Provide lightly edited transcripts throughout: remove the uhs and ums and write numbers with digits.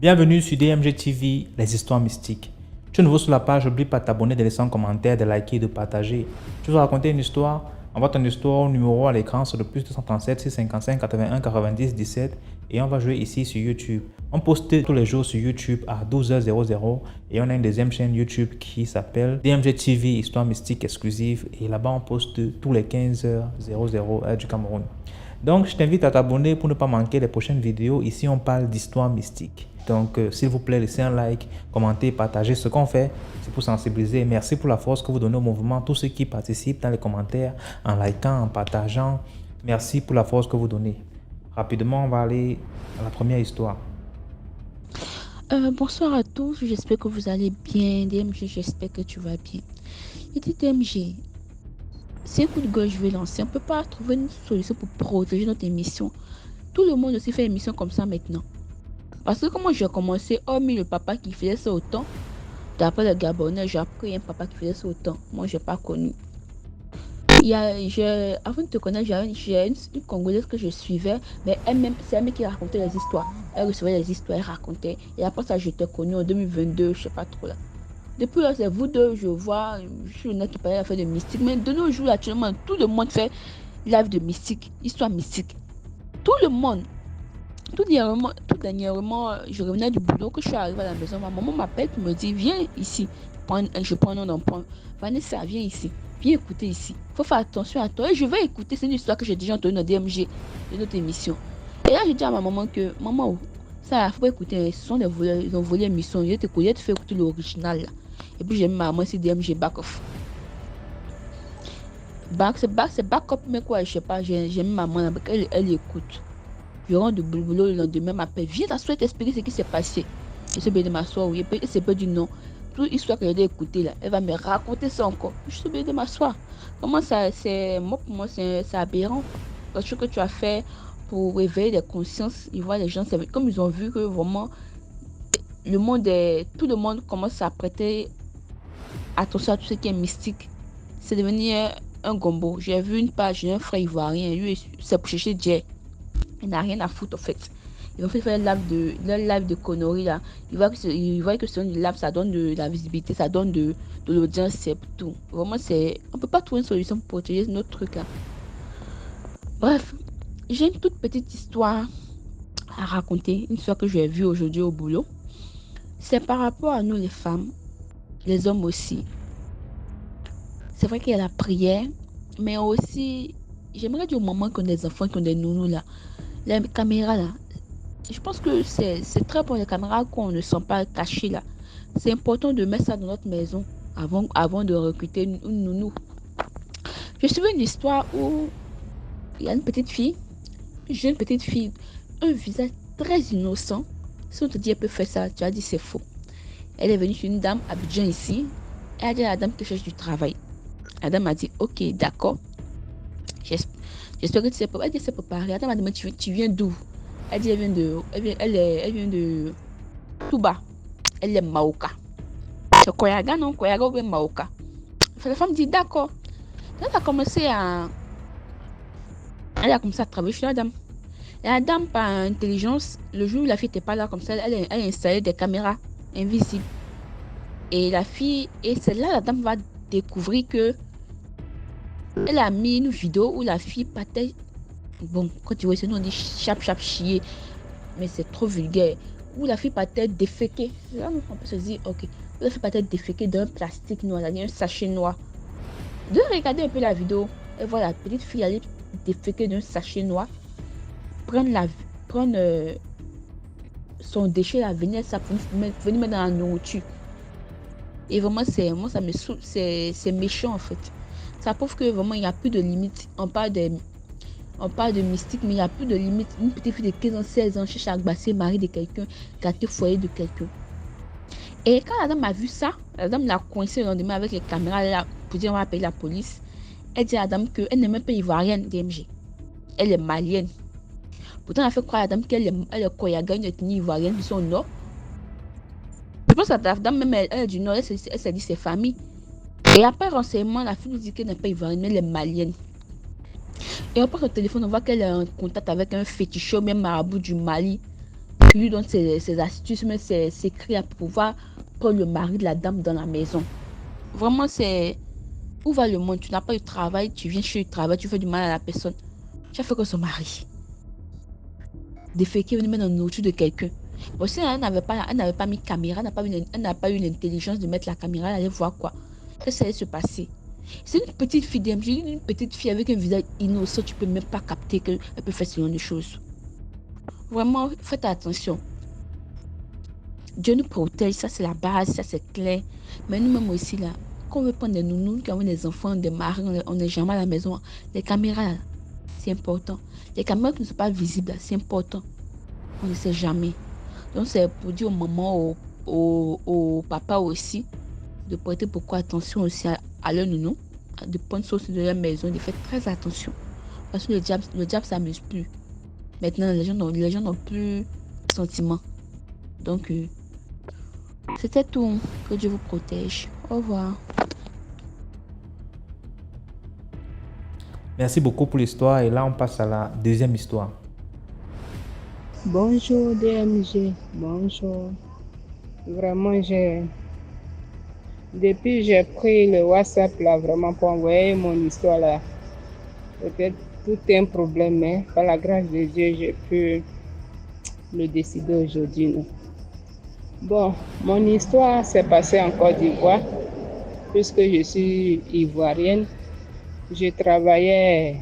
Bienvenue sur DMG TV, les histoires mystiques. Tu es nouveau sur la page, n'oublie pas de t'abonner, de laisser un commentaire, de liker et de partager. Tu veux raconter une histoire? Envoie ton histoire au numéro à l'écran sur le plus 237 655 81 90 17 et on va jouer ici sur YouTube. On poste tous les jours sur YouTube à 12h00 et on a une deuxième chaîne YouTube qui s'appelle DMG TV, histoire mystique exclusive, et là-bas on poste tous les 15h00 heure du Cameroun. Donc je t'invite à t'abonner pour ne pas manquer les prochaines vidéos. Ici on parle d'histoire mystique. Donc s'il vous plaît, laissez un like, commentez, partagez. Ce qu'on fait, c'est pour sensibiliser. Merci pour la force que vous donnez au mouvement. Tous ceux qui participent dans les commentaires, en likant, en partageant. Merci pour la force que vous donnez. Rapidement, on va aller à la première histoire. Bonsoir à tous, j'espère que vous allez bien. DMG, j'espère que tu vas bien. Et dit DMG, c'est un coup de gueule que je vais lancer. On ne peut pas trouver une solution pour protéger notre émission. Tout le monde aussi fait une émission comme ça maintenant. Parce que comment j'ai commencé, hormis le papa qui faisait ça autant, d'après le Gabonais, j'ai appris un papa qui faisait ça autant. Moi, je n'ai pas connu. Avant de te connaître, j'ai une Congolaise que je suivais, mais elle-même, c'est elle-même qui racontait les histoires. Elle recevait les histoires, elle racontait. Et après ça, je t'ai connu en 2022, je ne sais pas trop là. Depuis là, c'est vous deux, je vois, je suis honnête qui parlait à faire de mystique. Mais de nos jours, actuellement, tout le monde fait live de mystique, histoire mystique. Tout le monde. Tout dernièrement, je revenais du boulot, que je suis arrivée à la maison. Ma maman m'appelle pour me dire, viens ici. Je prends un nom d'emprunt. Vanessa, viens ici. Viens écouter ici. Il faut faire attention à toi. Et je vais écouter. C'est une histoire que j'ai déjà entendue dans DMG, de notre émission. Et là, j'ai dit à ma maman que, maman, ça, il ne faut pas écouter. Ce sont des voleurs. Ils ont volé l'émission. Je te fais écouter l'original. Et puis, j'ai mis ma maman sur DMG back off. C'est back up, mais quoi, je sais pas. J'ai mis ma maman, elle écoute. Je rentre de boulot le lendemain, m'appelle. Viens t'asseoir et t'expliquer ce qui s'est passé. Je suis obligée de m'asseoir, oui. Et puis, elle s'est pas dit non. Toute histoire que j'ai écoutée là, elle va me raconter ça encore. Je suis obligée de m'asseoir. Comment ça, pour moi, c'est aberrant. Parce que tu as fait pour réveiller les consciences, ils voient les gens, comme ils ont vu que vraiment, tout le monde commence à prêter attention à tout ce qui est mystique. C'est devenu un gombo. J'ai vu une page d'un frère ivoirien, lui, c'est pour chercher Jay. Il n'a rien à foutre en fait. Ils ont fait faire leur live de conneries là. Ils voient que sur le live, ça donne de la visibilité, ça donne de l'audience, c'est tout. Vraiment, on peut pas trouver une solution pour protéger notre truc là. Bref, j'ai une toute petite histoire à raconter, une histoire que j'ai vue aujourd'hui au boulot. C'est par rapport à nous les femmes, les hommes aussi. C'est vrai qu'il y a la prière, mais aussi, j'aimerais dire au moment qu'on a des enfants, qui ont des nounous là, les caméras là, je pense que c'est très bon les caméras qu'on ne sent pas cachées là. C'est important de mettre ça dans notre maison avant de recruter une nounou. Je suis une histoire où il y a une petite fille, une jeune petite fille, un visage très innocent. Si on te dit elle peut faire ça, tu as dit c'est faux. Elle est venue chez une dame à Abidjan ici. Elle a dit à la dame qu'elle cherche du travail. La dame a dit ok, d'accord. J'espère que tu sais pas. Elle dit c'est préparé. La dame a dit mais tu viens d'où? Elle dit elle vient de Touba. Elle est Maoka. C'est Koyaga, non? Koyaga ou bien Maoka. La femme dit d'accord. Elle a commencé à travailler chez la dame. Et la dame, par intelligence, le jour où la fille n'était pas là comme ça, elle a installé des caméras invisibles. Et c'est là la dame va découvrir que elle a mis une vidéo où la fille partait. Bon, quand tu vois ce nom, on dit chap chier. Mais c'est trop vulgaire. Où la fille partait déféquer. Là, on peut se dire, ok. Où la fille partait déféquer d'un plastique noir, un sachet noir. De regarder un peu la vidéo, elle voit la petite fille aller déféquer d'un sachet noir. Prendre son déchet, là, venir mettre dans la nourriture. Et vraiment, ça me saoule. C'est méchant en fait. Ça prouve que vraiment, il n'y a plus de limite. On parle de mystique, mais il n'y a plus de limite. Une petite fille de 15 ans, 16 ans, cherche à agbasser mari de quelqu'un, gâter foyer de quelqu'un. Et quand la dame a vu ça, la dame l'a coincé le lendemain avec les caméras là, pour dire on va appeler la police. Elle dit à la dame qu'elle n'est même pas ivoirienne, DMG. Elle est malienne. Pourtant, elle a fait croire à la dame qu'elle est Koyaga, une ethnie ivoirienne qui sont au nord. Je pense que la dame, même elle est du nord, elle s'est dit ses familles. Et après renseignement, la fille nous dit qu'elle n'est pas ivoirienne, mais elle est malienne. Et on passe au téléphone, on voit qu'elle est en contact avec un féticheur, même marabout du Mali, qui lui donne ses astuces, mais ses secrets à pouvoir prendre le mari de la dame dans la maison. Vraiment, c'est où va le monde? Tu n'as pas de travail, tu viens chez le travail, tu fais du mal à la personne. Tu as fait que son mari. Déféquer, venir mettre dans la nourriture de quelqu'un. Bon, si elle n'avait pas mis caméra, elle n'a pas eu l'intelligence de mettre la caméra, elle allait voir quoi. Qu'est-ce qui allait se passer? C'est une petite fille une petite fille avec un visage innocent, tu peux même pas capter qu'elle peut faire ce genre de choses. Vraiment, faites attention. Dieu nous protège, ça c'est la base, ça c'est clair. Mais nous-mêmes aussi là, quand on veut prendre des nounous, qui ont des enfants, des maris, on est jamais à la maison. Les caméras, là, c'est important. Les caméras qui ne sont pas visibles, là, c'est important. On ne sait jamais. Donc c'est pour dire aux mamans, aux papas aussi, de porter beaucoup attention aussi à leur nounou, de prendre soin de leur maison, de faire très attention. Parce que le diable s'amuse plus. Maintenant, les gens n'ont plus de sentiments. Donc, c'était tout. Que Dieu vous protège. Au revoir. Merci beaucoup pour l'histoire. Et là, on passe à la deuxième histoire. Bonjour DMG, bonjour. Vraiment, depuis j'ai pris le WhatsApp là, vraiment pour envoyer mon histoire là. Peut-être tout est un problème, mais par la grâce de Dieu, j'ai pu le décider aujourd'hui. Bon, mon histoire s'est passée en Côte d'Ivoire, puisque je suis ivoirienne. Je travaillais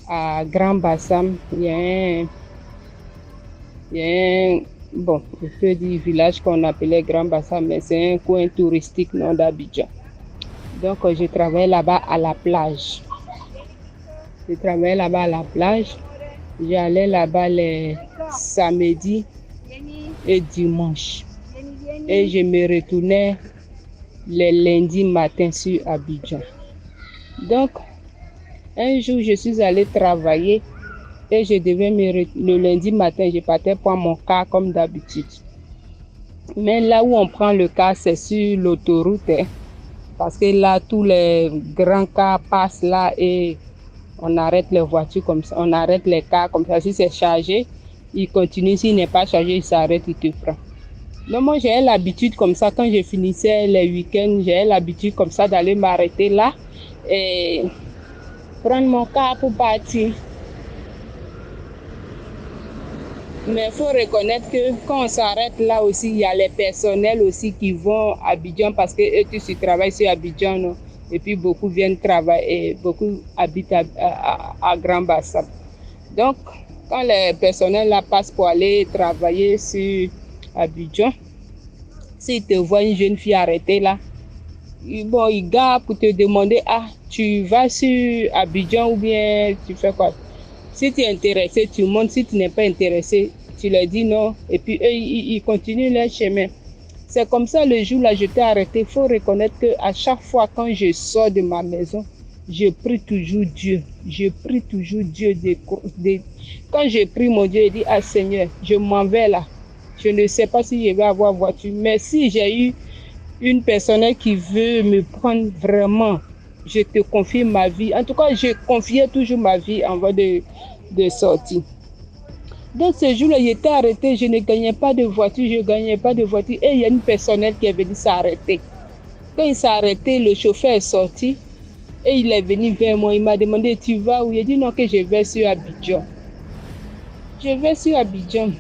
à Grand Bassam. Il y a un, bon, je peux dire village qu'on appelait Grand Bassam, mais c'est un coin touristique non d'Abidjan. Donc, je travaillais là-bas à la plage. J'allais là-bas les samedis et dimanches. Et je me retournais les lundis matin sur Abidjan. Donc, un jour, je suis allée travailler et je devais le lundi matin, je partais prendre mon car comme d'habitude. Mais là où on prend le car, c'est sur l'autoroute, hein, parce que là, tous les grands cars passent là et on arrête les voitures comme ça, on arrête les cars comme ça. Si c'est chargé, il continue. S'il n'est pas chargé, il s'arrête, il te prend. Donc moi, j'ai l'habitude comme ça, quand je finissais les week-ends, j'ai l'habitude comme ça d'aller m'arrêter là et prendre mon car pour partir. Mais il faut reconnaître que quand on s'arrête là aussi, il y a les personnels aussi qui vont à Abidjan parce que eux tous ils travaillent sur Abidjan, non? Et puis beaucoup viennent travailler, et beaucoup habitent à Grand Bassam. Donc, quand les personnels là passent pour aller travailler sur Abidjan, s'ils te voient une jeune fille arrêtée là, bon, ils gardent pour te demander, ah, tu vas sur Abidjan ou bien tu fais quoi? Si tu es intéressé, tu montes. Si tu n'es pas intéressé, tu leur dis non. Et puis eux, ils continuent leur chemin. C'est comme ça, le jour-là, je t'ai arrêté. Il faut reconnaître qu'à chaque fois, quand je sors de ma maison, je prie toujours Dieu. Je prie toujours Dieu. Quand je prie mon Dieu, je dis, ah Seigneur, je m'en vais là. Je ne sais pas si je vais avoir voiture. Mais si j'ai eu une personne qui veut me prendre vraiment, je te confie ma vie. En tout cas, je confiais toujours ma vie en voie de sortie. Donc ce jour-là, j'étais arrêté, je ne gagnais pas de voiture, Et il y a une personne qui est venue s'arrêter. Quand il s'est arrêté, le chauffeur est sorti et il est venu vers moi. Il m'a demandé, tu vas où? J'ai dit non, que je vais sur Abidjan. Je vais sur Abidjan.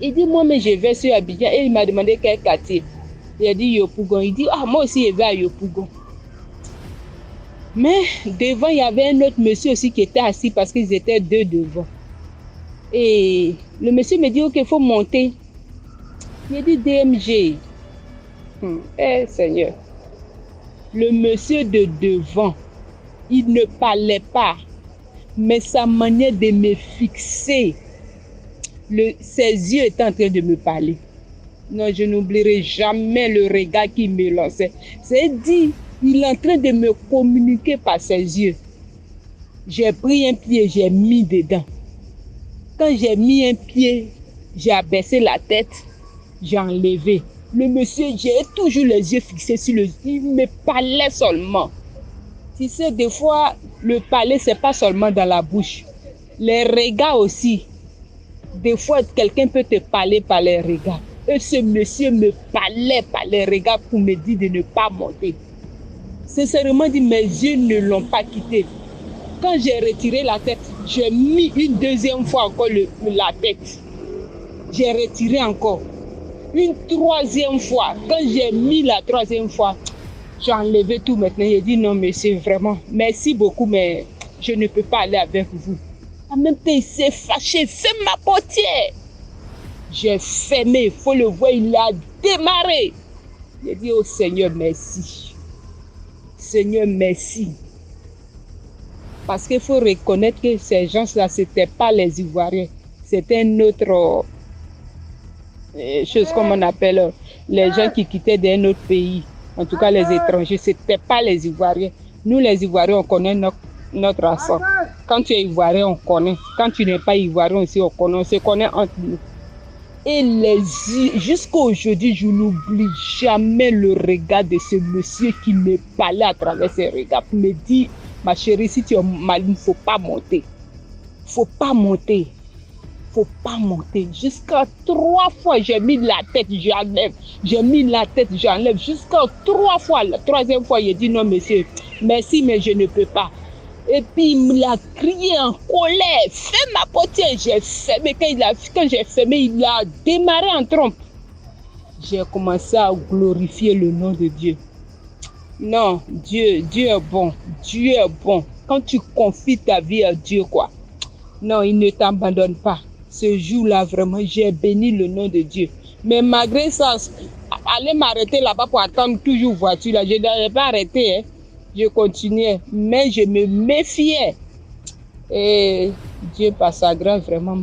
Il dit, moi, mais je vais sur Abidjan. Et il m'a demandé quel quartier. Il a dit Yopougon. Il dit, ah, moi aussi, je vais à Yopougon. Mais devant, il y avait un autre monsieur aussi qui était assis parce qu'ils étaient deux devant. Et le monsieur me dit, ok, il faut monter. Il dit DMG. Seigneur. Le monsieur de devant, il ne parlait pas. Mais sa manière de me fixer, ses yeux étaient en train de me parler. Non, je n'oublierai jamais le regard qu'il me lançait. C'est dit, il est en train de me communiquer par ses yeux. J'ai pris un pied, j'ai mis dedans. Quand j'ai mis un pied, j'ai abaissé la tête, j'ai enlevé. Le monsieur, j'ai toujours les yeux fixés sur le... Il me parlait seulement. Tu sais, des fois, le parler, c'est pas seulement dans la bouche. Les regards aussi. Des fois, quelqu'un peut te parler par les regards. Et ce monsieur me parlait par les regards pour me dire de ne pas monter. Sincèrement dit, mes yeux ne l'ont pas quitté. Quand j'ai retiré la tête, j'ai mis une deuxième fois encore la tête. J'ai retiré encore. Une troisième fois. Quand j'ai mis la troisième fois, j'ai enlevé tout maintenant. J'ai dit non, monsieur, vraiment, merci beaucoup, mais je ne peux pas aller avec vous. En même temps, il s'est fâché, ferme ma portière. J'ai fermé, il faut le voir, il a démarré. J'ai dit, oh Seigneur, merci. Seigneur, merci. Parce qu'il faut reconnaître que ces gens-là, ce n'étaient pas les Ivoiriens. C'était une autre chose, comme on appelle, les gens qui quittaient d'un autre pays. En tout cas, les étrangers, ce n'étaient pas les Ivoiriens. Nous, les Ivoiriens, on connaît notre accent. Quand tu es Ivoirien, on connaît. Quand tu n'es pas Ivoirien aussi, on connaît. On se connaît entre nous. Et jusqu'à aujourd'hui, je n'oublie jamais le regard de ce monsieur qui me parlait à travers ses regards pour me dire, ma chérie, si tu es mal, il ne faut pas monter. Il ne faut pas monter. Il ne faut pas monter. Jusqu'à 3 fois, j'ai mis la tête, j'enlève. J'ai mis la tête, j'enlève. Jusqu'à 3 fois. La troisième fois, il a dit non, monsieur, merci, mais je ne peux pas. Et puis il me l'a crié en colère. Fais ma portière. J'ai fermé. Quand j'ai fermé, il a démarré en trompe. J'ai commencé à glorifier le nom de Dieu. Non, Dieu est bon. Dieu est bon. Quand tu confies ta vie à Dieu, quoi. Non, il ne t'abandonne pas. Ce jour-là, vraiment, j'ai béni le nom de Dieu. Mais malgré ça, aller m'arrêter là-bas pour attendre toujours voiture, là, je n'avais pas arrêté, hein. Je continuais, mais je me méfiais. Et Dieu, par sa grâce, vraiment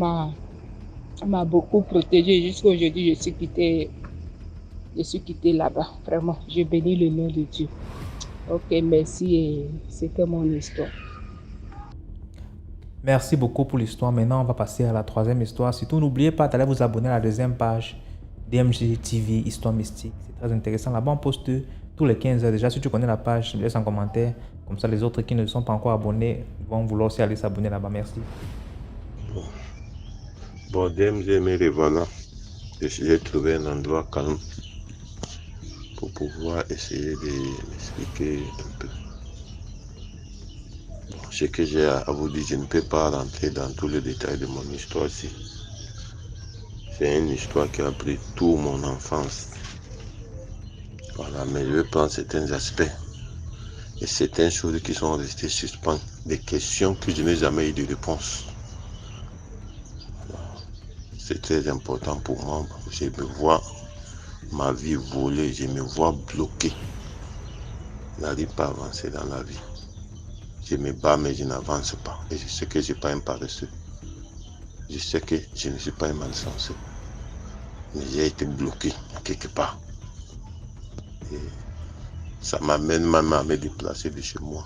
m'a beaucoup protégé. Jusqu'à aujourd'hui, je suis quitté là-bas. Vraiment, je bénis le nom de Dieu. Ok, merci. Et c'était mon histoire. Merci beaucoup pour l'histoire. Maintenant, on va passer à la troisième histoire. Surtout, n'oubliez pas d'aller vous abonner à la deuxième page DMG TV Histoire Mystique. C'est très intéressant. Là-bas, on poste tous les 15 heures. Déjà, si tu connais la page, laisse un commentaire. Comme ça, les autres qui ne sont pas encore abonnés vont vouloir aussi aller s'abonner là-bas. Merci. Bon, DMG, me revoilà. J'ai trouvé un endroit calme pour pouvoir essayer de m'expliquer un peu. Bon, ce que j'ai à vous dire, je ne peux pas rentrer dans tous les détails de mon histoire ici. C'est une histoire qui a pris toute mon enfance. Voilà, mais je vais prendre certains aspects et certaines choses qui sont restées suspendues, des questions que je n'ai jamais eu de réponse. Voilà. C'est très important pour moi. Je me vois ma vie volée, je me vois bloqué. Je n'arrive pas à avancer dans la vie. Je me bats mais je n'avance pas. Et je sais que je ne suis pas un paresseux. Je sais que je ne suis pas un malchanceux. Mais j'ai été bloqué quelque part. Et ça m'amène même à me déplacer de chez moi.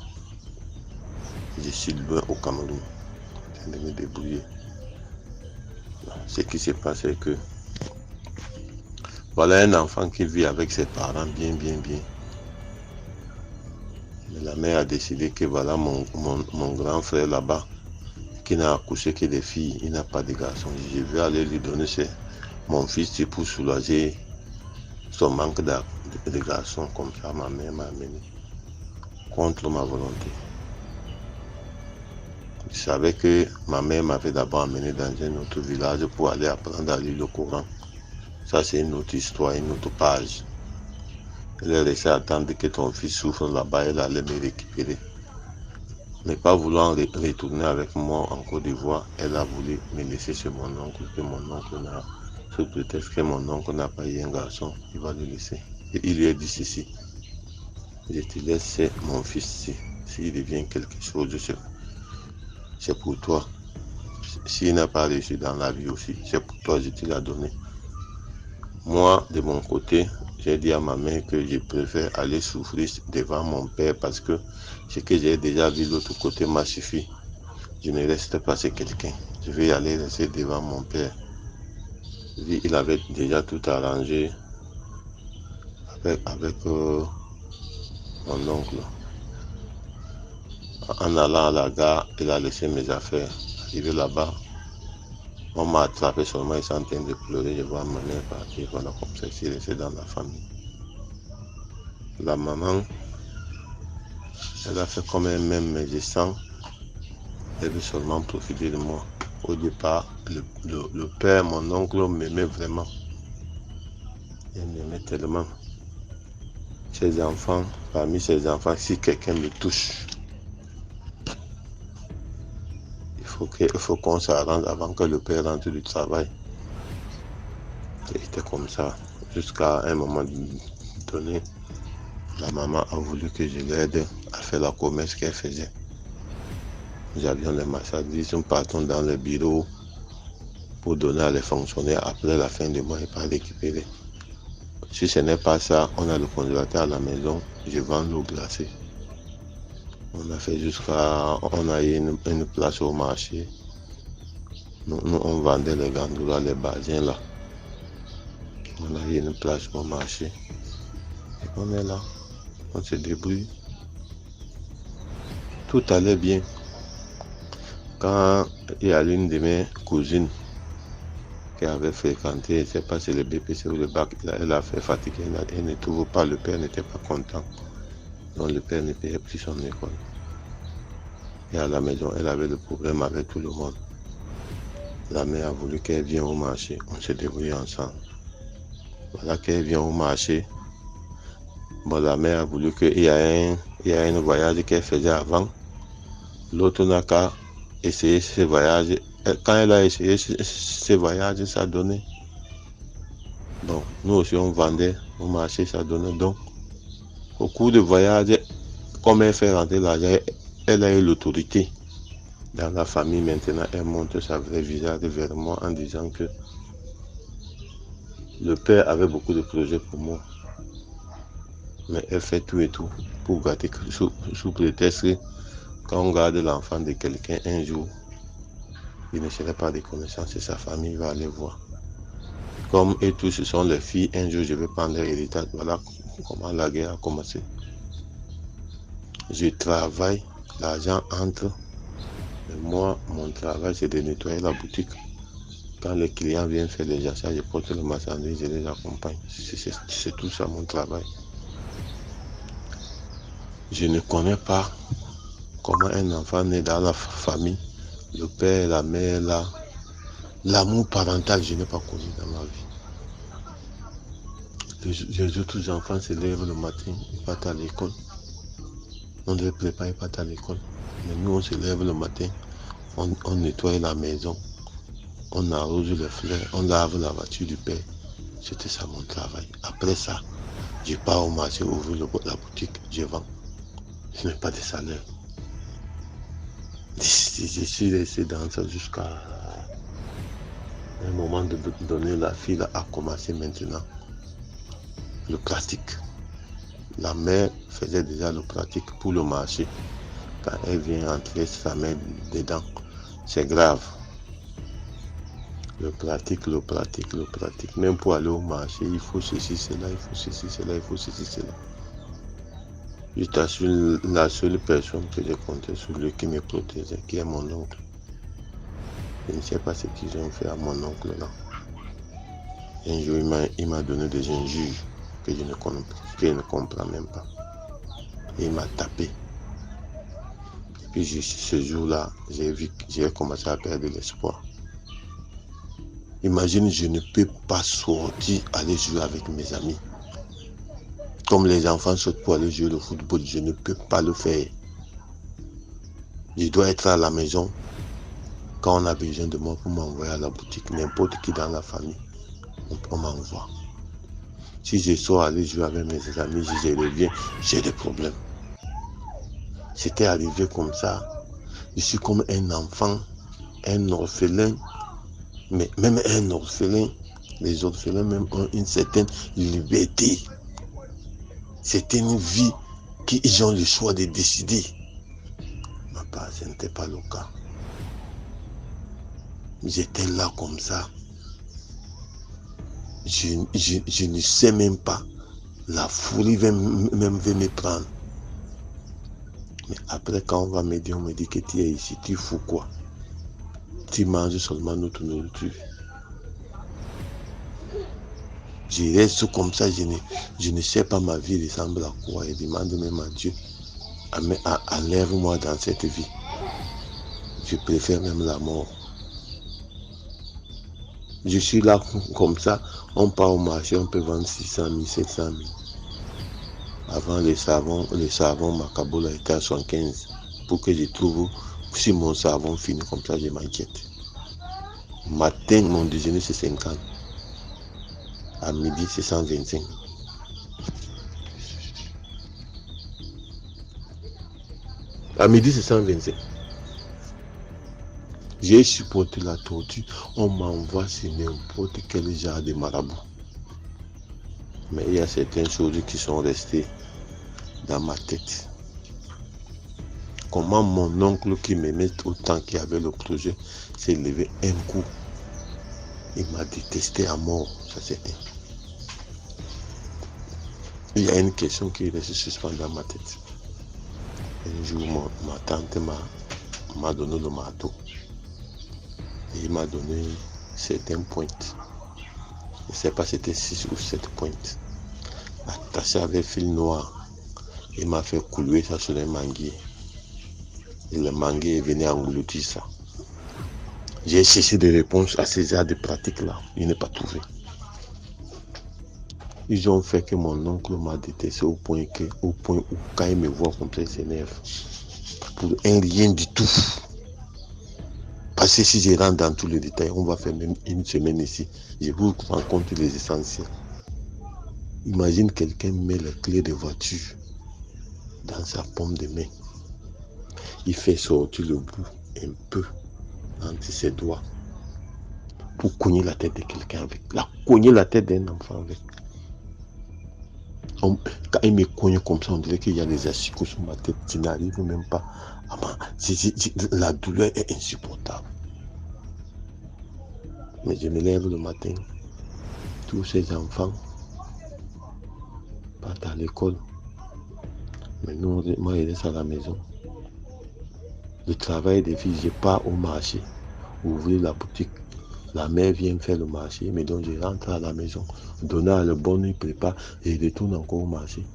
Je suis loin au Cameroun. Je viens de me débrouiller. Ce qui s'est passé, c'est que voilà un enfant qui vit avec ses parents bien. Mais la mère a décidé que voilà mon grand frère là-bas, qui n'a accouché que des filles, il n'a pas de garçons. Je vais aller lui donner mon fils pour soulager son manque de garçons. Comme ça, ma mère m'a amené contre ma volonté. Je savais que ma mère m'avait d'abord amené dans un autre village pour aller apprendre à lire le Coran. Ça, c'est une autre histoire, une autre page. Elle est restée attendre que ton fils souffre là-bas, elle allait me récupérer. Mais pas voulant retourner avec moi en Côte d'Ivoire, elle a voulu me laisser chez mon oncle, sous prétexte que mon oncle n'a pas eu un garçon, il va le laisser. Et il lui a dit ceci: je te laisse mon fils ici. S'il devient quelque chose, c'est pour toi. S'il n'a pas réussi dans la vie aussi, c'est pour toi, je te l'ai donné. Moi, de mon côté, j'ai dit à ma mère que je préfère aller souffrir devant mon père parce que ce que j'ai déjà vu de l'autre côté m'a suffi. Je ne reste pas chez quelqu'un. Je vais aller rester devant mon père. Il avait déjà tout arrangé avec mon oncle. En allant à la gare, il a laissé mes affaires. Arrivé là-bas, on m'a attrapé seulement, ils sont en train de pleurer, je vois ma mère partir, voilà, comme ça, c'est resté dans la famille. La maman, elle a fait comme elle-même, mais je sens, elle veut seulement profiter de moi. Au départ, le père, mon oncle, m'aimait vraiment. Il m'aimait tellement. Ses enfants, parmi ses enfants, si quelqu'un me touche, il faut qu'on s'arrange avant que le père rentre du travail. C'était comme ça. Jusqu'à un moment donné, la maman a voulu que je l'aide à faire la commerce qu'elle faisait. Nous avions les marchandises, nous partons dans le bureau pour donner à les fonctionnaires après la fin du mois et pas récupérer. Si ce n'est pas ça, on a le congélateur à la maison, je vends l'eau glacée. On a fait on a eu une place au marché. Nous, on vendait les gandoulas, les basiens là. On a eu une place au marché. Et on est là, on se débrouille. Tout allait bien. Quand il y a l'une de mes cousines qui avait fréquenté, je ne sais pas si le BPC ou le bac, elle a fait fatiguer, elle ne trouve pas, le père n'était pas content. Donc le père ne payait plus son école. Et à la maison, elle avait le problème avec tout le monde. La mère a voulu qu'elle vienne au marché, on s'est débrouillé ensemble. Voilà qu'elle vient au marché. Bon, la mère a voulu qu'il y ait un voyage qu'elle faisait avant. L'autre n'a qu'à essayer ce voyage. Quand elle a essayé ce voyage, ça donnait. Bon, nous aussi on vendait au marché, ça donnait. Donc, au cours du voyage, comme elle fait rentrer l'argent, elle a eu l'autorité. Dans la famille, maintenant, elle montre sa vraie visage vers moi en disant que le père avait beaucoup de projets pour moi. Mais elle fait tout et tout pour gâter sous prétexte que quand on garde l'enfant de quelqu'un un jour, il ne serait pas reconnaissant, c'est sa famille va aller voir. Comme et tous ce sont les filles, un jour je vais prendre l'héritage. Voilà comment la guerre a commencé. Je travaille, l'argent entre. Mais moi, mon travail, c'est de nettoyer la boutique. Quand les clients viennent faire des achats, je porte le marchandise, je les accompagne. C'est tout ça mon travail. Je ne connais pas comment un enfant naît dans la famille, le père, la mère, l'amour parental, je n'ai pas connu dans ma vie. Les autres enfants se lèvent le matin, ils partent à l'école. On les prépare, ils partent à l'école. Mais nous, on se lève le matin, on nettoie la maison, on arrose les fleurs, on lave la voiture du père. C'était ça mon travail. Après ça, je pars au marché, ouvrir la boutique, je vends. Je n'ai pas de salaire. Je suis resté dans ça jusqu'à un moment de donner, la fille a commencé maintenant le plastique. La mère faisait déjà le plastique pour le marché. Quand elle vient entrer sa main dedans, c'est grave. Le plastique. Même pour aller au marché, il faut ceci, cela, il faut ceci, cela, il faut ceci, cela. Je t'assure, la seule personne que j'ai compté sur lui qui me protégeait, qui est mon oncle. Je ne sais pas ce qu'ils ont fait à mon oncle là. Un jour, il m'a donné des injures que je ne comprends même pas. Et il m'a tapé. Et puis ce jour-là, j'ai commencé à perdre l'espoir. Imagine, je ne peux pas sortir, aller jouer avec mes amis. Comme les enfants sortent pour aller jouer le football, je ne peux pas le faire. Je dois être à la maison quand on a besoin de moi pour m'envoyer à la boutique. N'importe qui dans la famille, on m'envoie. Si je sors aller jouer avec mes amis, si je reviens, j'ai des problèmes. C'était arrivé comme ça. Je suis comme un enfant, un orphelin. Mais même un orphelin, les orphelins même ont une certaine liberté. C'est une vie qu'ils ont le choix de décider. Ma part, ce n'était pas le cas. J'étais là comme ça. Je ne sais même pas. La folie même veut me prendre. Mais après, quand on va me dire, on me dit que tu es ici, tu fous quoi? Tu manges seulement notre nourriture. Je reste comme ça, je ne sais pas ma vie ressemble à quoi. Et demande même à Dieu, enlève-moi dans cette vie. Je préfère même la mort. Je suis là comme ça, on part au marché, on peut vendre 600 000, 700 000. Avant les savons Macabola était à 75. Pour que je trouve, si mon savon finit comme ça, je m'inquiète. Matin, mon déjeuner c'est 50. À midi, c'est 125. À midi, c'est 125. J'ai supporté la torture. On m'envoie sur n'importe quel genre de marabout. Mais il y a certaines choses qui sont restées dans ma tête. Comment mon oncle qui m'aimait autant, qui avait le projet, s'est levé un coup. Il m'a détesté à mort. Ça c'est un. Il y a une question qui reste suspendue dans ma tête. Un jour, ma tante m'a donné le marteau. Et il m'a donné certaines pointes. Je ne sais pas si c'était 6 ou 7 pointes. Attaché avec fil noir. Il m'a fait couler ça sur un manguier. Et le manguier est venu engloutir ça. J'ai cherché des réponses à ces genres de pratiques-là. Il n'est pas trouvé. Ils ont fait que mon oncle m'a détesté au point où quand il me voit comme ça, il s'énerve. Pour un rien du tout. Parce que si je rentre dans tous les détails, on va faire même une semaine ici. Je vous rencontre les essentiels. Imagine quelqu'un met les clés de voiture dans sa paume de main. Il fait sortir le bout un peu entre ses doigts pour cogner la tête de quelqu'un avec. Cogner la tête d'un enfant avec. Quand il me cogne comme ça, on dirait qu'il y a des asticots sur ma tête. Je n'arrive même pas à la douleur est insupportable. Mais je me lève le matin. Tous ces enfants partent à l'école. Mais nous, moi, je reste à la maison. Le travail des filles, je pars au marché, ouvrir la boutique. La mère vient faire le marché, mais donc je rentre à la maison, donner à le bon, il prépare et il retourne encore au marché.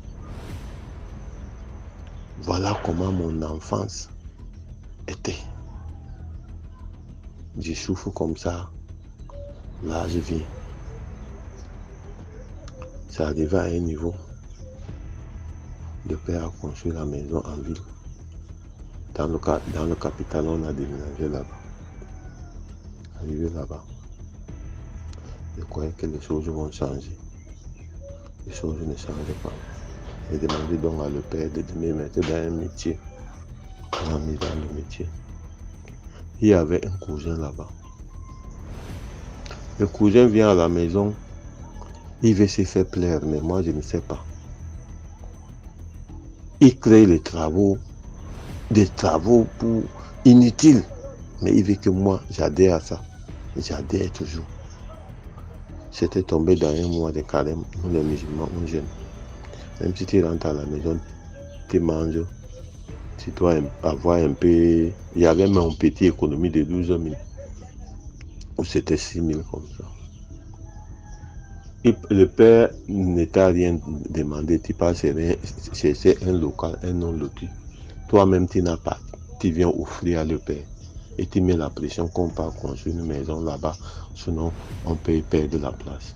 Voilà comment mon enfance était. Je souffre comme ça. Là, je viens. Ça arrive à un niveau. Le père a construit la maison en ville. Dans le capital, on a déménagé là-bas. Arrivé là-bas, je croyais que les choses vont changer. Les choses ne changent pas. J'ai demandé donc à le père de me mettre dans un métier. On m'a mis dans le métier. Il y avait un cousin là-bas. Le cousin vient à la maison, il veut se faire plaire, mais moi je ne sais pas. Il crée des travaux pour inutiles. Mais il veut que moi, j'adhère à ça. J'adhère toujours. C'était tombé dans un mois de carême. Nous, les musulmans, on jeûne. Même si tu rentres à la maison, tu manges. Tu dois avoir un peu... Il y avait même une petite économie de 12 000. Ou c'était 6 000 comme ça. Et le père ne t'a rien demandé. Tu passes chercher un local, un non loti. Toi-même, tu n'as pas. Tu viens offrir à le père. Et tu mets la pression qu'on part construire une maison là-bas. Sinon, on peut perdre la place.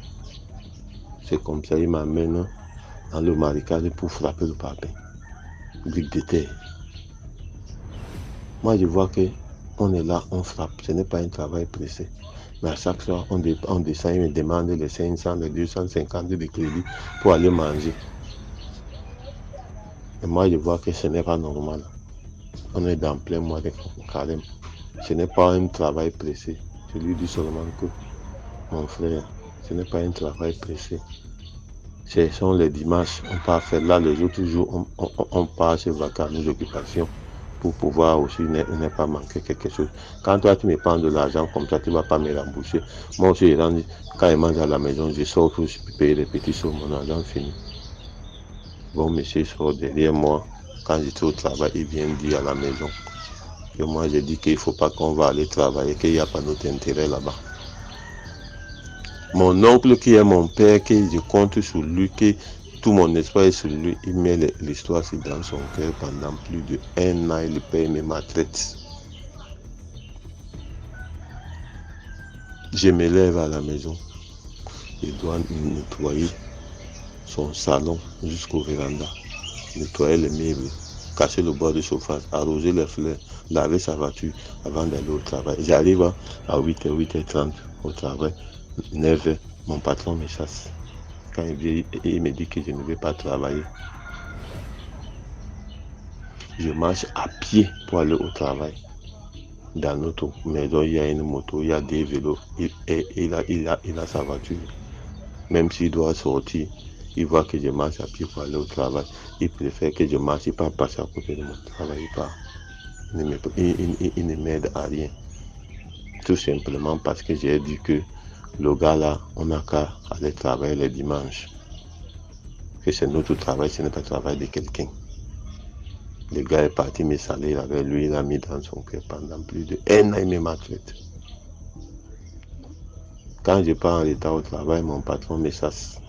C'est comme ça, il m'amène dans le marécage pour frapper le papin. Brique de terre. Moi, je vois qu'on est là, on frappe. Ce n'est pas un travail pressé. Mais à chaque fois, on descend, il me demande les 500, les 250 de crédit pour aller manger. Et moi, je vois que ce n'est pas normal. On est dans plein mois de carême. Ce n'est pas un travail pressé. Je lui dis seulement que, mon frère, ce n'est pas un travail pressé. Ce sont les dimanches, on part faire là, les autres jours, on part se vacances, nos occupations, pour pouvoir aussi ne pas manquer quelque chose. Quand toi, tu me prends de l'argent comme ça, tu ne vas pas me rembourser. Moi aussi, quand je mange à la maison, je sors pour payer les petits sous, mon argent fini. Bon, monsieur sort derrière moi, quand j'étais au travail, il vient dire à la maison que moi j'ai dit qu'il ne faut pas qu'on va aller travailler, qu'il n'y a pas notre intérêt là-bas. Mon oncle qui est mon père, que je compte sur lui, que tout mon espoir est sur lui, il met l'histoire dans son cœur pendant plus d'1 an, il paye mes maltraites. Je me lève à la maison, il doit nettoyer son salon jusqu'au véranda, nettoyer les meubles, casser le bois de chauffage, arroser les fleurs, laver sa voiture avant d'aller au travail. J'arrive à 8h, 8h30 au travail, 9h, mon patron me chasse. Quand il vient, il me dit que je ne vais pas travailler. Je marche à pied pour aller au travail. Dans notre maison, il y a une moto, il y a des vélos, il a sa voiture. Même s'il doit sortir, il voit que je marche à pied pour aller au travail. Il préfère que je marche, il ne peut pas passer à côté de mon travail. Il ne m'aide à rien. Tout simplement parce que j'ai dit que le gars là, on n'a qu'à aller travailler les dimanches. Que c'est notre travail, ce n'est pas le travail de quelqu'un. Le gars est parti me salir avec lui, il a mis dans son cœur pendant plus d'1 an, il me maltraite. Quand je pars en retard au travail, mon patron me chasse.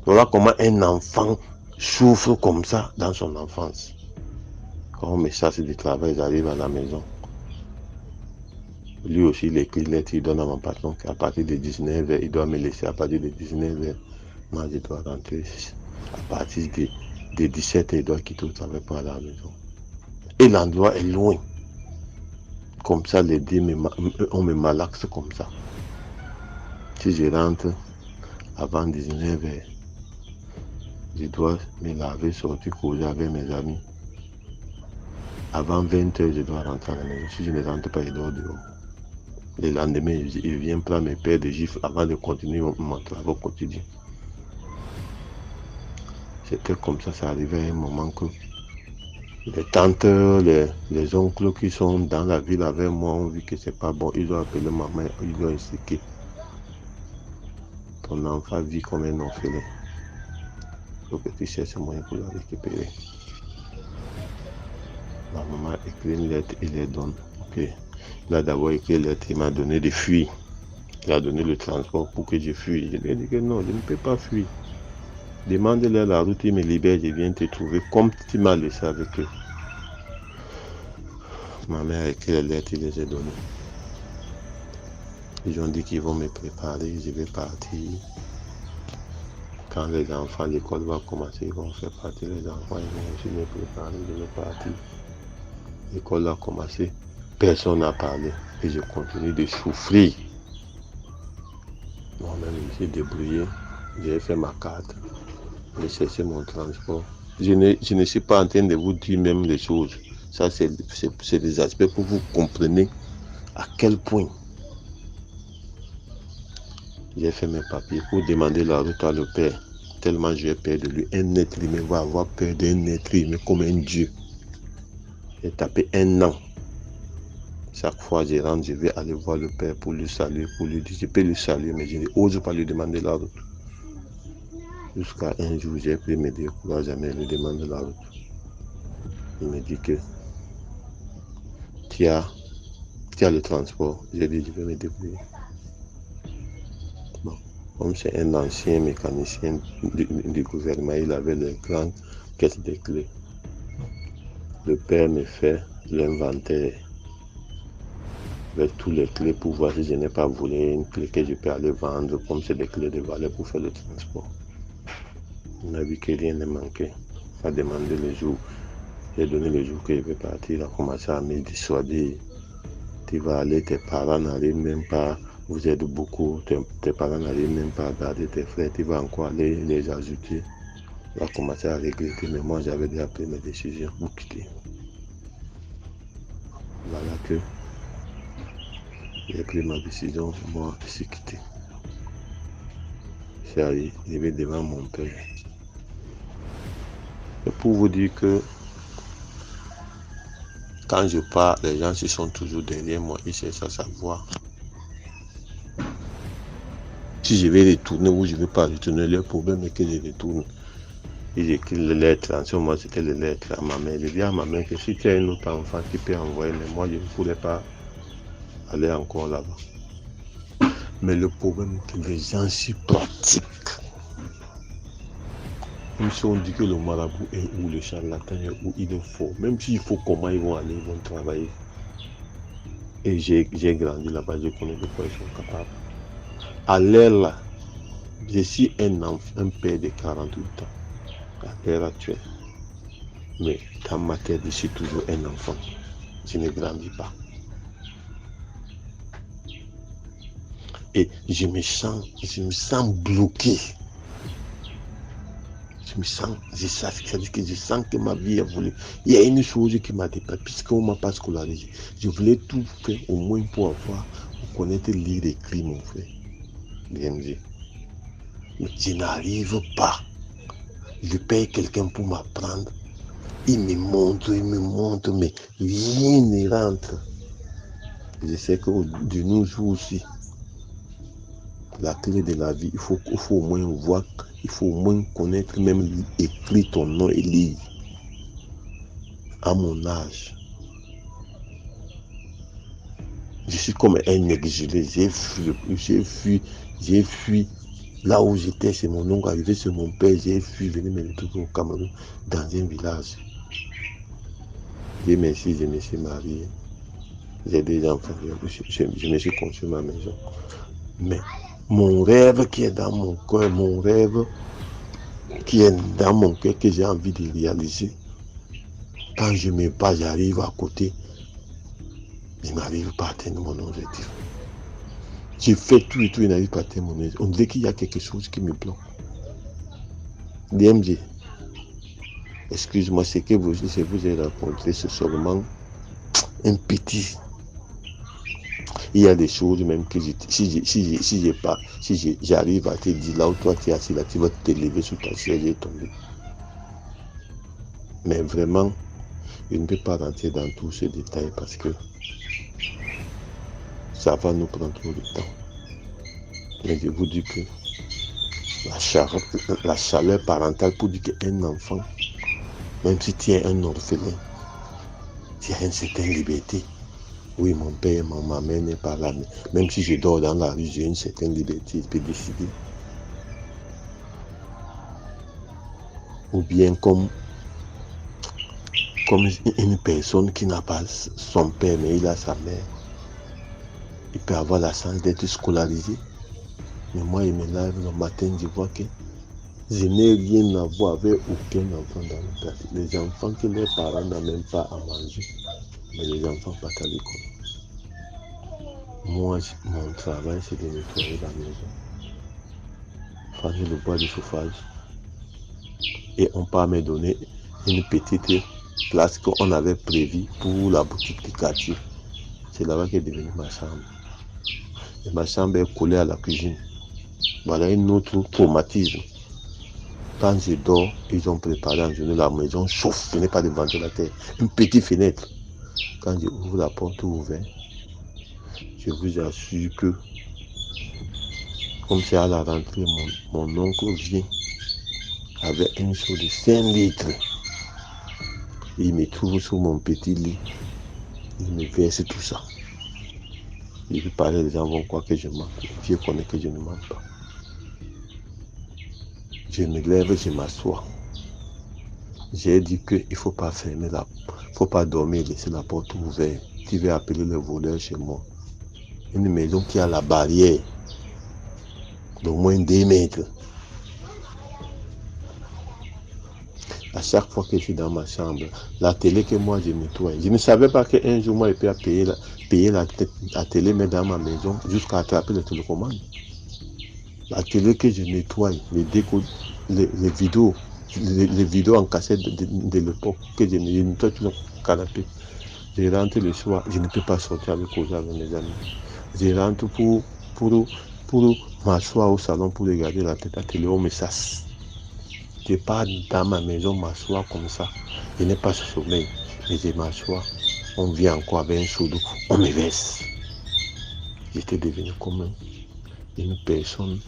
Voilà comment un enfant souffre comme ça dans son enfance. Quand on me chasse du travail, j'arrive à la maison. Lui aussi, il écrit lettre, il donne à mon patron qu'à partir de 19h, il doit me laisser à partir de 19h. Moi, je dois rentrer à partir de 17h, il doit quitter le travail pour aller à la maison. Et l'endroit est loin. Comme ça, les deux, on me malaxe comme ça. Si je rentre avant 19h, je dois me laver, sortir, causer avec mes amis. Avant 20h, je dois rentrer à la maison. Si je ne rentre pas, je dors dehors. Le lendemain, il vient prendre mes paires de gifles avant de continuer mon travail quotidien. C'était comme ça, ça arrivait à un moment que les tantes, les oncles qui sont dans la ville avec moi ont vu que c'est pas bon. Ils ont appelé maman, ils lui ont expliqué. Ton enfant vit comme un orphelin. Il faut que tu cherches un moyen pour le récupérer. Ma maman écrit une lettre, il les donne. Okay. Il a d'abord écrit une lettre, il m'a donné des fuites. Il a donné le transport pour que je fuis. Je lui ai dit que non, je ne peux pas fuir. Demande-leur la route, il me libère, je viens te trouver comme tu m'as laissé avec eux. Ma mère a écrit les lettres, il les a données. Ils ont dit qu'ils vont me préparer, je vais partir. Quand les enfants, l'école va commencer, ils vont faire partir les enfants, ils vont aussi me préparer, je vais partir. L'école a commencé, personne n'a parlé et je continue de souffrir. Moi-même, je me suis débrouillé, j'ai fait ma carte, j'ai cherché mon transport. Je ne suis pas en train de vous dire même les choses. Ça, c'est des aspects pour que vous compreniez à quel point j'ai fait mes papiers pour demander la route à le père. Tellement j'ai peur de lui. Un être humain va avoir peur d'un être humain comme un dieu. J'ai tapé 1 an. Chaque fois que je rentre, je vais aller voir le père pour lui saluer, pour lui dire, je peux lui saluer, mais je n'ose pas lui demander la route. Jusqu'à un jour, j'ai pris mes décourages, jamais lui demander la route. Il me dit que tu as le transport. J'ai dit, je vais me débrouiller. Bon, comme c'est un ancien mécanicien du gouvernement, il avait les grandes caisses de clés. Le père me fait l'inventaire avec tous les clés pour voir si je n'ai pas volé une clé que je peux aller vendre, comme c'est des clés de valeur pour faire le transport. On a vu que rien ne manquait. Il a demandé le jour. J'ai donné le jour que je vais partir. Il a commencé à me dissuader. Tu vas aller, tes parents n'arrivent même pas. Vous êtes beaucoup. Tes parents n'arrivent même pas à garder tes frères. Tu vas encore aller les ajouter. Il a commencé à regretter. Mais moi, j'avais déjà pris mes décisions pour quitter. Voilà que j'ai pris ma décision. Moi, je suis quitté. Je suis arrivé devant mon père. Et pour vous dire que quand je pars, les gens qui sont toujours derrière moi, ils cherchent à savoir si je vais retourner ou je ne vais pas retourner. Leur problème est que je retourne. Et j'écris les lettres. En ce moment, c'était les lettres à ma mère. Je dis à ma mère que si tu as un autre enfant qui peut envoyer, mais moi, je ne voulais pas aller encore là-bas. Mais le problème est que les gens s'y pratiquent. Même si on dit que le marabout est où, le charlatan est où, il est faux. Même s'il faut comment ils vont aller, ils vont travailler. Et j'ai grandi là-bas, je connais de quoi ils sont capables. À l'heure là, je suis un père de 48 ans, à l'heure actuelle. Mais dans ma tête, je suis toujours un enfant. Je ne grandis pas. Et je me sens bloqué. C'est-à-dire que je sens que ma vie a volé. Il y a une chose qui m'a dépassé, puisqu'on ne m'a pas scolarisé. Je voulais tout faire au moins pour connaître lire et écrire, mon frère. BMG. Mais je n'arrive pas. Je paye quelqu'un pour m'apprendre. Il me montre, mais rien ne rentre. Je sais que de nos jours aussi, la clé de la vie, il faut au moins voir, il faut au moins connaître, même écrire ton nom et lire. À mon âge, je suis comme un exilé. J'ai fui là où j'étais, c'est mon oncle arrivé, c'est mon père, j'ai fui, venir me retrouver au Cameroun, dans un village. Dieu merci, je me suis marié. J'ai des enfants, je me suis construit ma maison. Mais mon rêve qui est dans mon cœur, que j'ai envie de réaliser, quand je me bats, j'arrive à côté, je n'arrive pas à atteindre mon objectif. J'ai fait tout et tout, je n'arrive pas à atteindre mon objectif. On dirait qu'il y a quelque chose qui me bloque. DMG, excuse-moi, ce que vous avez rencontré, c'est seulement un petit. Il y a des choses même que si j'arrive à te dire là où toi tu es assis là, tu vas te lever sur ta chaise et tomber. Mais vraiment, je ne peux pas rentrer dans tous ces détails parce que ça va nous prendre trop de temps. Mais je vous dis que la chaleur parentale pour dire qu'un enfant, même si tu es un orphelin, tu as une certaine liberté. Oui, mon père, ma mère n'est pas là. Même si je dors dans la rue, j'ai une certaine liberté, je peux décider. Ou bien comme une personne qui n'a pas son père, mais il a sa mère. Il peut avoir la chance d'être scolarisé. Mais moi, il me lève le matin, je vois que je n'ai rien à voir avec aucun enfant dans le quartier. Les enfants que leurs parents n'ont même pas à manger. Mais les enfants partent à l'école. Moi, mon travail, c'est de nettoyer la maison. Faire le bois de chauffage. Et on peut me donner une petite place qu'on avait prévue pour la boutique du quartier. C'est là-bas qu'est devenue ma chambre. Et ma chambre est collée à la cuisine. Voilà un autre traumatisme. Quand je dors, ils ont préparé en journée la maison chauffe, il n'y a pas de ventilateur. Une petite fenêtre. Quand je ouvre la porte ouverte, je vous assure que, comme c'est à la rentrée, mon oncle vient avec une seau de 5 litres. Il me trouve sur mon petit lit. Il me verse tout ça. Je vais parler, les gens vont croire que je mens. Je connais que je ne mens pas. Je me lève, je m'assois. J'ai dit qu'il ne faut pas fermer la porte. Il ne faut pas dormir, laisser la porte ouverte. Tu vas appeler le voleur chez moi. Une maison qui a la barrière d'au moins 2 mètres. À chaque fois que je suis dans ma chambre, la télé que moi je nettoie, je ne savais pas qu'un jour moi je peux payer la télé mais dans ma maison jusqu'à attraper le télécommande. La télé que je nettoie, les vidéos en cassette de l'époque que je nettoie tout le canapé. Je rentre le soir, je ne peux pas sortir avec mes amis. Je rentre pour m'asseoir au salon pour regarder la télé, on me sasse. Je pars dans ma maison m'asseoir comme ça. Je n'ai pas ce sommeil, mais je m'assois. On vient encore avec un seau d'eau, on me verse. J'étais devenu comme une personne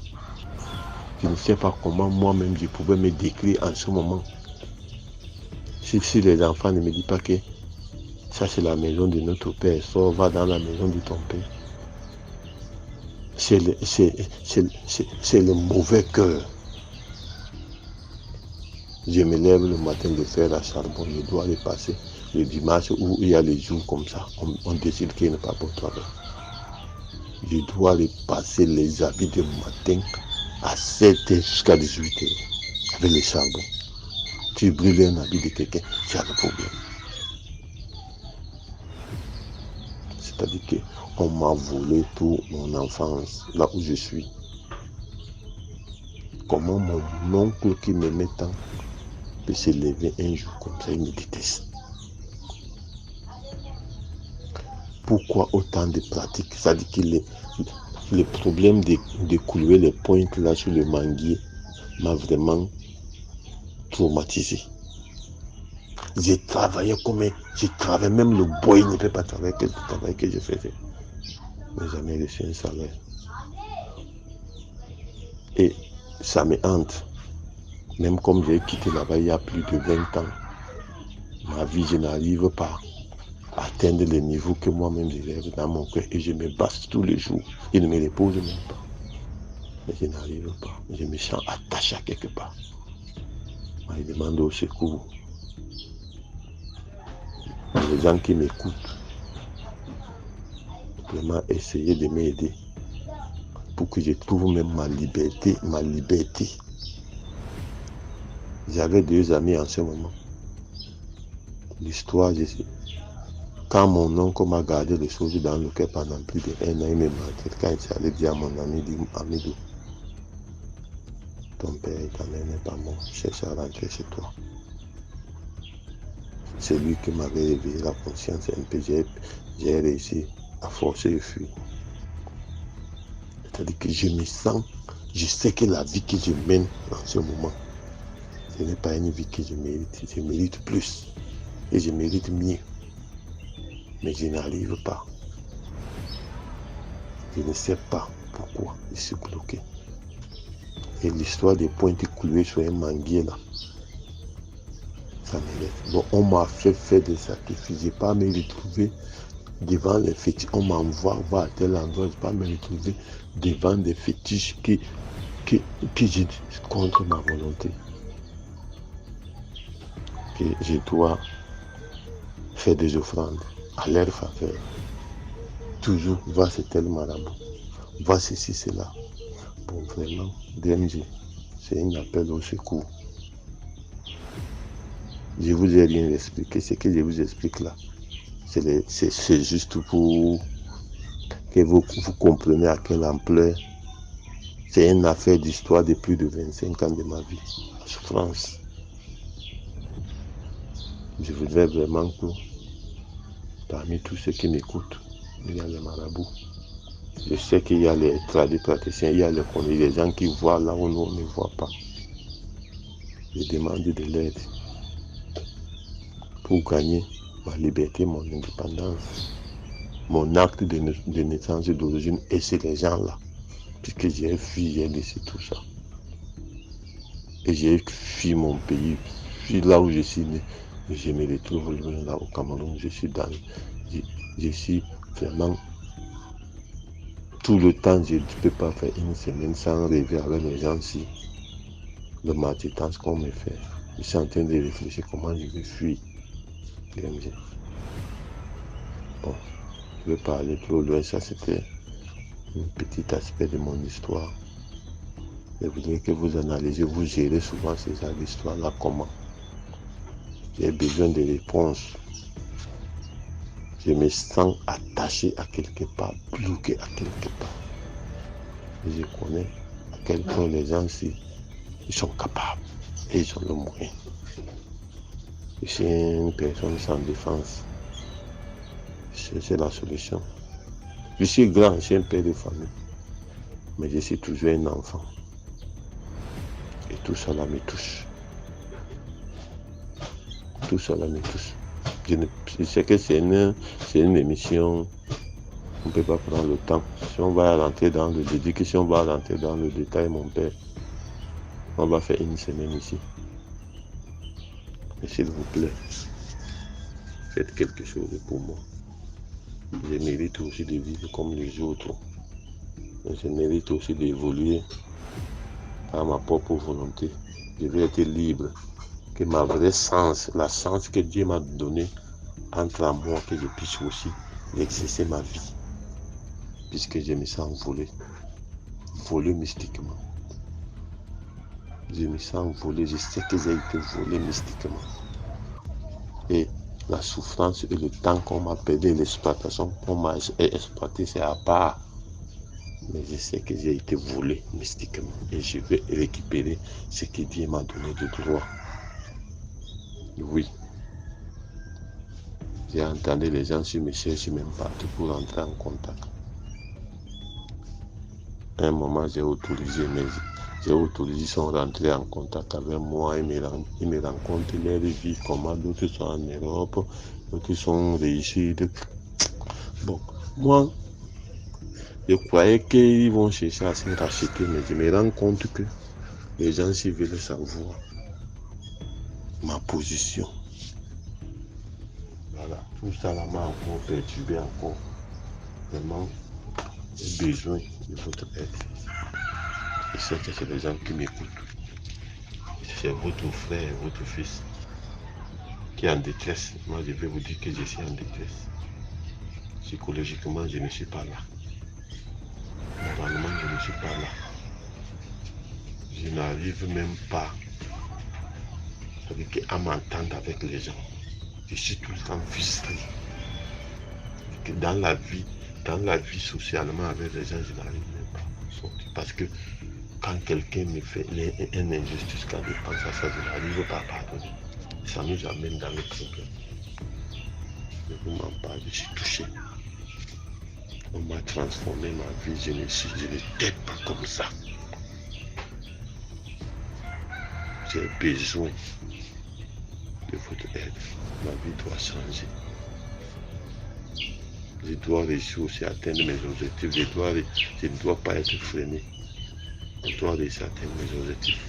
Je ne sais pas comment moi-même je pouvais me décrire en ce moment. Si les enfants ne me disent pas que ça c'est la maison de notre père, sors, va dans la maison de ton père. C'est le mauvais cœur. Je me lève le matin de faire la charbon, je dois aller passer le dimanche où il y a les jours comme ça, on décide qu'il n'est pas pour travail. Je dois aller passer les habits du matin à 7h jusqu'à 18h avec les charbons. Tu brûles un habit de quelqu'un, tu as le problème. C'est-à-dire qu'on m'a volé toute mon enfance, là où je suis. Comment mon oncle qui m'aimait tant peut se lever un jour comme ça, il me déteste. Pourquoi autant de pratiques? C'est-à-dire que le problème de couler les pointes là sur le manguier m'a vraiment traumatisé. J'ai travaillé même le boy ne peut pas travailler que le travail que je faisais. Mais jamais reçu un salaire. Et ça me hante. Même comme j'ai quitté là-bas il y a plus de 20 ans, ma vie, je n'arrive pas à atteindre le niveau que moi-même je rêve dans mon cœur et je me basse tous les jours. Je ne me repose même pas. Mais je n'arrive pas. Je me sens attaché à quelque part. Je demande au secours. Les gens qui m'écoutent, vraiment essayer de m'aider pour que je trouve même ma liberté. J'avais 2 amis en ce moment. L'histoire, je sais. Quand mon oncle m'a gardé les choses dans le cœur pendant plus d'1 an, il me mentait. Quand il s'allait dire à mon ami, dit Amidou, ton père n'est pas mort, cherche à rentrer chez toi. C'est lui qui m'avait réveillé la conscience un peu. J'ai réussi à forcer le fuir. C'est-à-dire que je sais que la vie que je mène en ce moment, ce n'est pas une vie que je mérite. Je mérite plus et je mérite mieux. Mais je n'arrive pas. Je ne sais pas pourquoi je suis bloqué. Et l'histoire des pointes clouées sur un manguier là, ça m'élève. Bon, on m'a fait des sacrifices. Je n'ai pas à me retrouver devant les fétiches. On m'envoie voir à tel endroit. Je n'ai pas à me retrouver devant des fétiches qui j'ai contre ma volonté. Que je dois faire des offrandes à leur faveur. Toujours, va c'est tel marabout. Va ceci, cela. Bon, vraiment, DMG, c'est un appel au secours. Je vous ai rien expliqué. Ce que je vous explique là, c'est juste pour que vous compreniez à quelle ampleur. C'est une affaire d'histoire de plus de 25 ans de ma vie. La souffrance. Je voudrais vraiment que parmi tous ceux qui m'écoutent, il y a les marabouts. Je sais qu'il y a les praticiens, il y a les gens qui voient là où nous ne voit pas. Je demande de l'aide pour gagner ma liberté, mon indépendance, mon acte de naissance et d'origine. Et c'est les gens là, puisque j'ai fui, j'ai laissé tout ça. Et j'ai fui mon pays, fui là où je suis né. Et je me retrouve là au Cameroun. Je suis vraiment tout le temps, je ne peux pas faire une semaine sans rêver avec les gens ici. Le maltraitance qu'on me fait. Je suis en train de réfléchir comment je vais fuir. Bon, je vais pas aller trop loin. Ça, c'était un petit aspect de mon histoire. Je voudrais que vous analysez, vous gérez souvent ces histoires-là comment. J'ai besoin de réponses. Je me sens attaché à quelque part, bloqué à quelque part. Et je connais à quel point les gens ici, ils sont capables et ils ont le moyen. Je suis une personne sans défense. C'est la solution. Je suis grand, je suis un père de famille. Mais je suis toujours un enfant. Et tout cela me touche. Tout cela me touche. Je sais que c'est une émission, on ne peut pas prendre le temps. Si on va rentrer dans le détail, mon père, On va faire une semaine ici. Et s'il vous plaît, faites quelque chose pour moi. Je mérite aussi de vivre comme les autres. Je mérite aussi d'évoluer par ma propre volonté. Je veux être libre. Que ma vraie sens, la sens que Dieu m'a donné, entre à moi, que je puisse aussi exercer ma vie. Puisque je me sens volé mystiquement. Je me sens volé, je sais que j'ai été volé mystiquement. Et la souffrance et le temps qu'on m'a payé, l'exploitation qu'on m'a exploité, c'est à part. Mais je sais que j'ai été volé mystiquement. Et je vais récupérer ce que Dieu m'a donné de droit. Oui. J'ai entendu les gens sur mes cherchent même partout pour entrer en contact. À un moment, j'ai autorisé, ils sont rentrés en contact avec moi, ils me rencontrent leur vie, comment d'autres sont en Europe, d'autres sont réussis. Bon, moi, je croyais qu'ils vont chercher à se racheter, mais je me rends compte que les gens s'ils veulent savoir ma position. Voilà, tout ça là m'a encore perturbé encore. Vraiment, j'ai besoin de votre aide. Je sais que c'est des gens qui m'écoutent. C'est votre frère, votre fils qui est en détresse. Moi, je vais vous dire que je suis en détresse. Psychologiquement, je ne suis pas là. Moralement, je ne suis pas là. Je n'arrive même pas à m'entendre avec les gens. Je suis tout le temps frustré. Dans la vie socialement avec les gens, je n'arrive même pas à sortir. Parce que quand quelqu'un me fait une injustice, quand je pense à ça, je n'arrive pas à pardonner. Ça nous amène dans le problème. Je vous m'en parle, je suis touché. On m'a transformé ma vie, je n'étais pas comme ça. J'ai besoin de votre aide. Ma vie doit changer. Je dois réussir aussi à atteindre mes objectifs. Je ne dois pas être freiné. Je dois réussir à atteindre mes objectifs.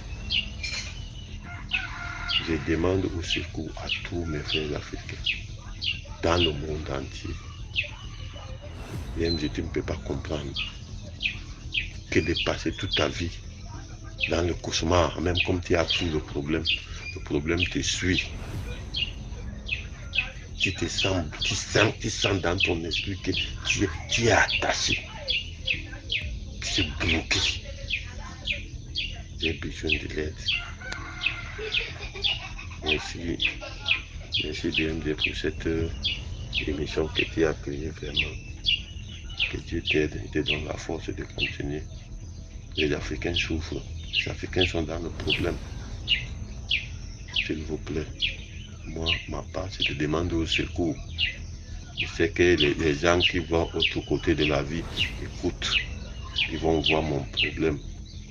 Je demande au secours à tous mes frères africains dans le monde entier. Même si tu ne peux pas comprendre que de passer toute ta vie dans le cauchemar, même comme tu as pris le problème te suit. Tu sens dans ton esprit que tu es attaché. Tu es bloqué. J'ai besoin de l'aide. Merci DMD pour cette émission que tu as créée vraiment. Que Dieu t'aide et te donne la force de continuer. Les Africains souffrent. Les Africains sont dans le problème. S'il vous plaît, moi, ma part, c'est de demander au secours. Je sais que les gens qui vont autre côté de la vie écoutent. Ils vont voir mon problème.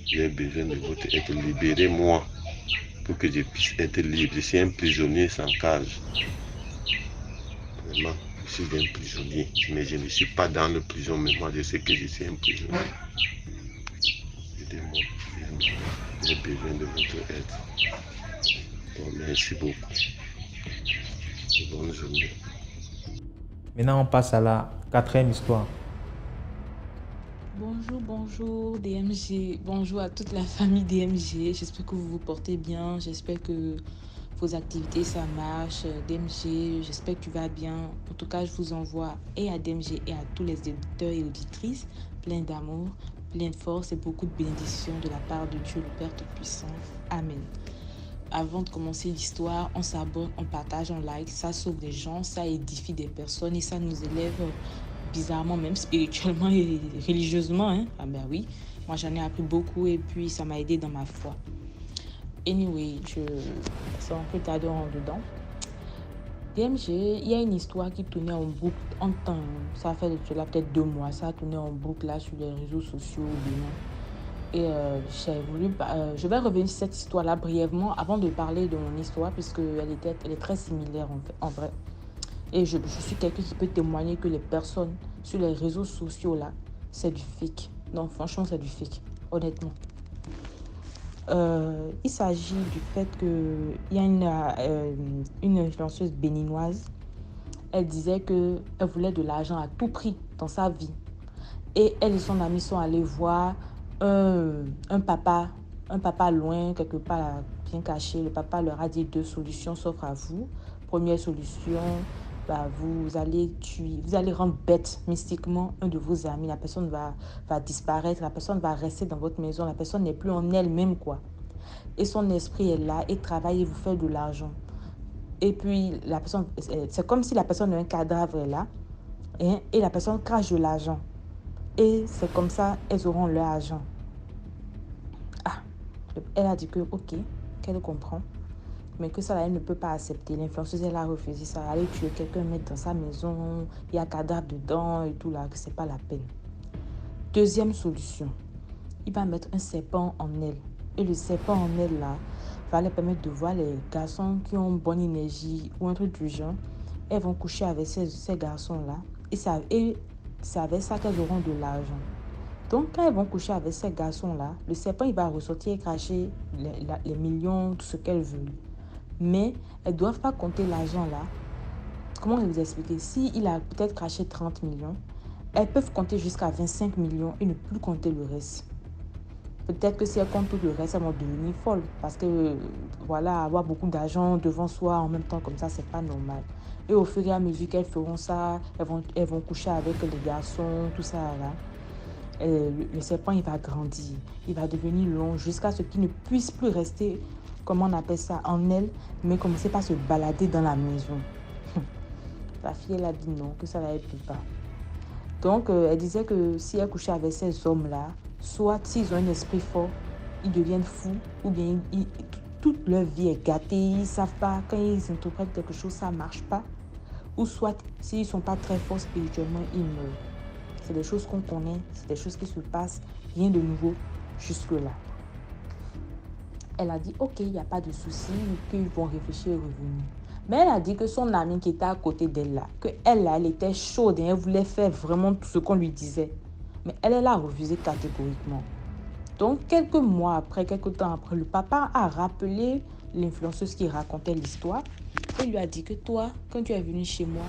J'ai besoin de votre aide. Libérez-moi pour que je puisse être libre. Je suis un prisonnier sans cage. Vraiment, je suis un prisonnier. Mais je ne suis pas dans la prison. Mais moi, je sais que je suis un prisonnier. Aidez-moi. J'ai besoin de votre aide. Bon, merci beaucoup. Bonne journée. Maintenant, on passe à la 4e histoire. Bonjour DMG, bonjour à toute la famille DMG, j'espère que vous vous portez bien, j'espère que vos activités ça marche, DMG, j'espère que tu vas bien. En tout cas, je vous envoie et à DMG et à tous les auditeurs et auditrices plein d'amour, plein de force et beaucoup de bénédictions de la part de Dieu le Père Tout-Puissant. Amen. Avant de commencer l'histoire, on s'abonne, on partage, on like, ça sauve des gens, ça édifie des personnes et ça nous élève bizarrement, même spirituellement et religieusement. Hein? Ah ben oui, moi j'en ai appris beaucoup et puis ça m'a aidé dans ma foi. Anyway, c'est un peu tard en dedans. DMG, il y a une histoire qui tournait en boucle en temps, ça fait de cela peut-être 2 mois, ça a tourné en boucle là sur les réseaux sociaux au Bénin. Et je vais revenir sur cette histoire-là brièvement avant de parler de mon histoire puisqu'elle est très similaire en vrai. Et je suis quelqu'un qui peut témoigner que les personnes sur les réseaux sociaux là, c'est du fake. Non, franchement, c'est du fake, honnêtement. il s'agit du fait qu'il y a une influenceuse béninoise. Elle disait qu'elle voulait de l'argent à tout prix dans sa vie. Et elle et son ami sont allés voir un papa loin, quelque part bien caché. Le papa leur a dit 2 solutions s'offrent à vous. Première solution, vous allez rendre bête mystiquement un de vos amis. La personne va disparaître, la personne va rester dans votre maison, la personne n'est plus en elle-même, quoi. Et son esprit est là et travaille et vous fait de l'argent. Et puis, c'est comme si la personne a un cadavre là et la personne crache de l'argent. Et c'est comme ça, elles auront leur argent. Elle a dit que, ok, qu'elle comprend, mais que ça, elle ne peut pas accepter. L'influenceuse, elle a refusé ça. Aller tuer quelqu'un, mettre dans sa maison, il y a cadavre dedans et tout là, que c'est pas la peine. Deuxième solution, il va mettre un serpent en elle. Et le serpent en elle là, va leur permettre de voir les garçons qui ont bonne énergie ou un truc du genre. Elles vont coucher avec ces garçons-là. Et c'est avec ça qu'elles auront de l'argent. Donc, quand elles vont coucher avec ces garçons-là, le serpent, il va ressortir et cracher les millions, tout ce qu'elles veulent. Mais elles ne doivent pas compter l'argent là. Comment vous expliquer? S'il a peut-être craché 30 millions, elles peuvent compter jusqu'à 25 millions et ne plus compter le reste. Peut-être que si elles comptent tout le reste, elles vont devenir folles. Parce que, voilà, avoir beaucoup d'argent devant soi en même temps comme ça, c'est pas normal. Et au fur et à mesure qu'elles feront ça, elles vont coucher avec les garçons, tout ça là. Le serpent, il va grandir. Il va devenir long jusqu'à ce qu'il ne puisse plus rester, comment on appelle ça, en elle, mais commencer par se balader dans la maison. La fille, elle a dit non, que ça ne l'aide pas. Donc, elle disait que si elle couchait avec ces hommes-là, soit s'ils ont un esprit fort, ils deviennent fous, ou bien toute leur vie est gâtée, ils ne savent pas, quand ils interprètent quelque chose, ça ne marche pas. Ou soit, s'ils ne sont pas très forts spirituellement, ils meurent. C'est des choses qu'on connaît, c'est des choses qui se passent, rien de nouveau jusque-là. Elle a dit, ok, il n'y a pas de souci, qu'ils vont réfléchir et revenir. Mais elle a dit que son amie qui était à côté d'elle là, elle était chaude et elle voulait faire vraiment tout ce qu'on lui disait. Mais elle a refusé catégoriquement. Donc, quelques temps après, le papa a rappelé l'influenceuse qui racontait l'histoire et lui a dit que toi, quand tu es venu chez moi,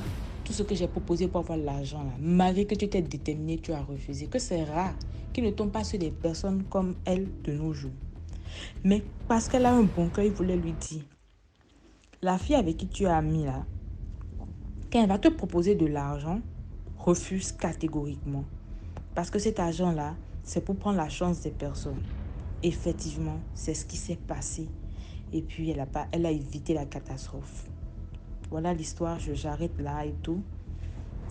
tout ce que j'ai proposé pour avoir l'argent là, malgré que tu étais déterminé, tu as refusé. Que c'est rare qu'il ne tombe pas sur des personnes comme elle de nos jours. Mais parce qu'elle a un bon cœur, il voulait lui dire, la fille avec qui tu es amie là, quand elle va te proposer de l'argent, refuse catégoriquement. Parce que cet argent-là, c'est pour prendre la chance des personnes. Effectivement, c'est ce qui s'est passé. Et puis, elle a évité la catastrophe. Voilà l'histoire, j'arrête là et tout.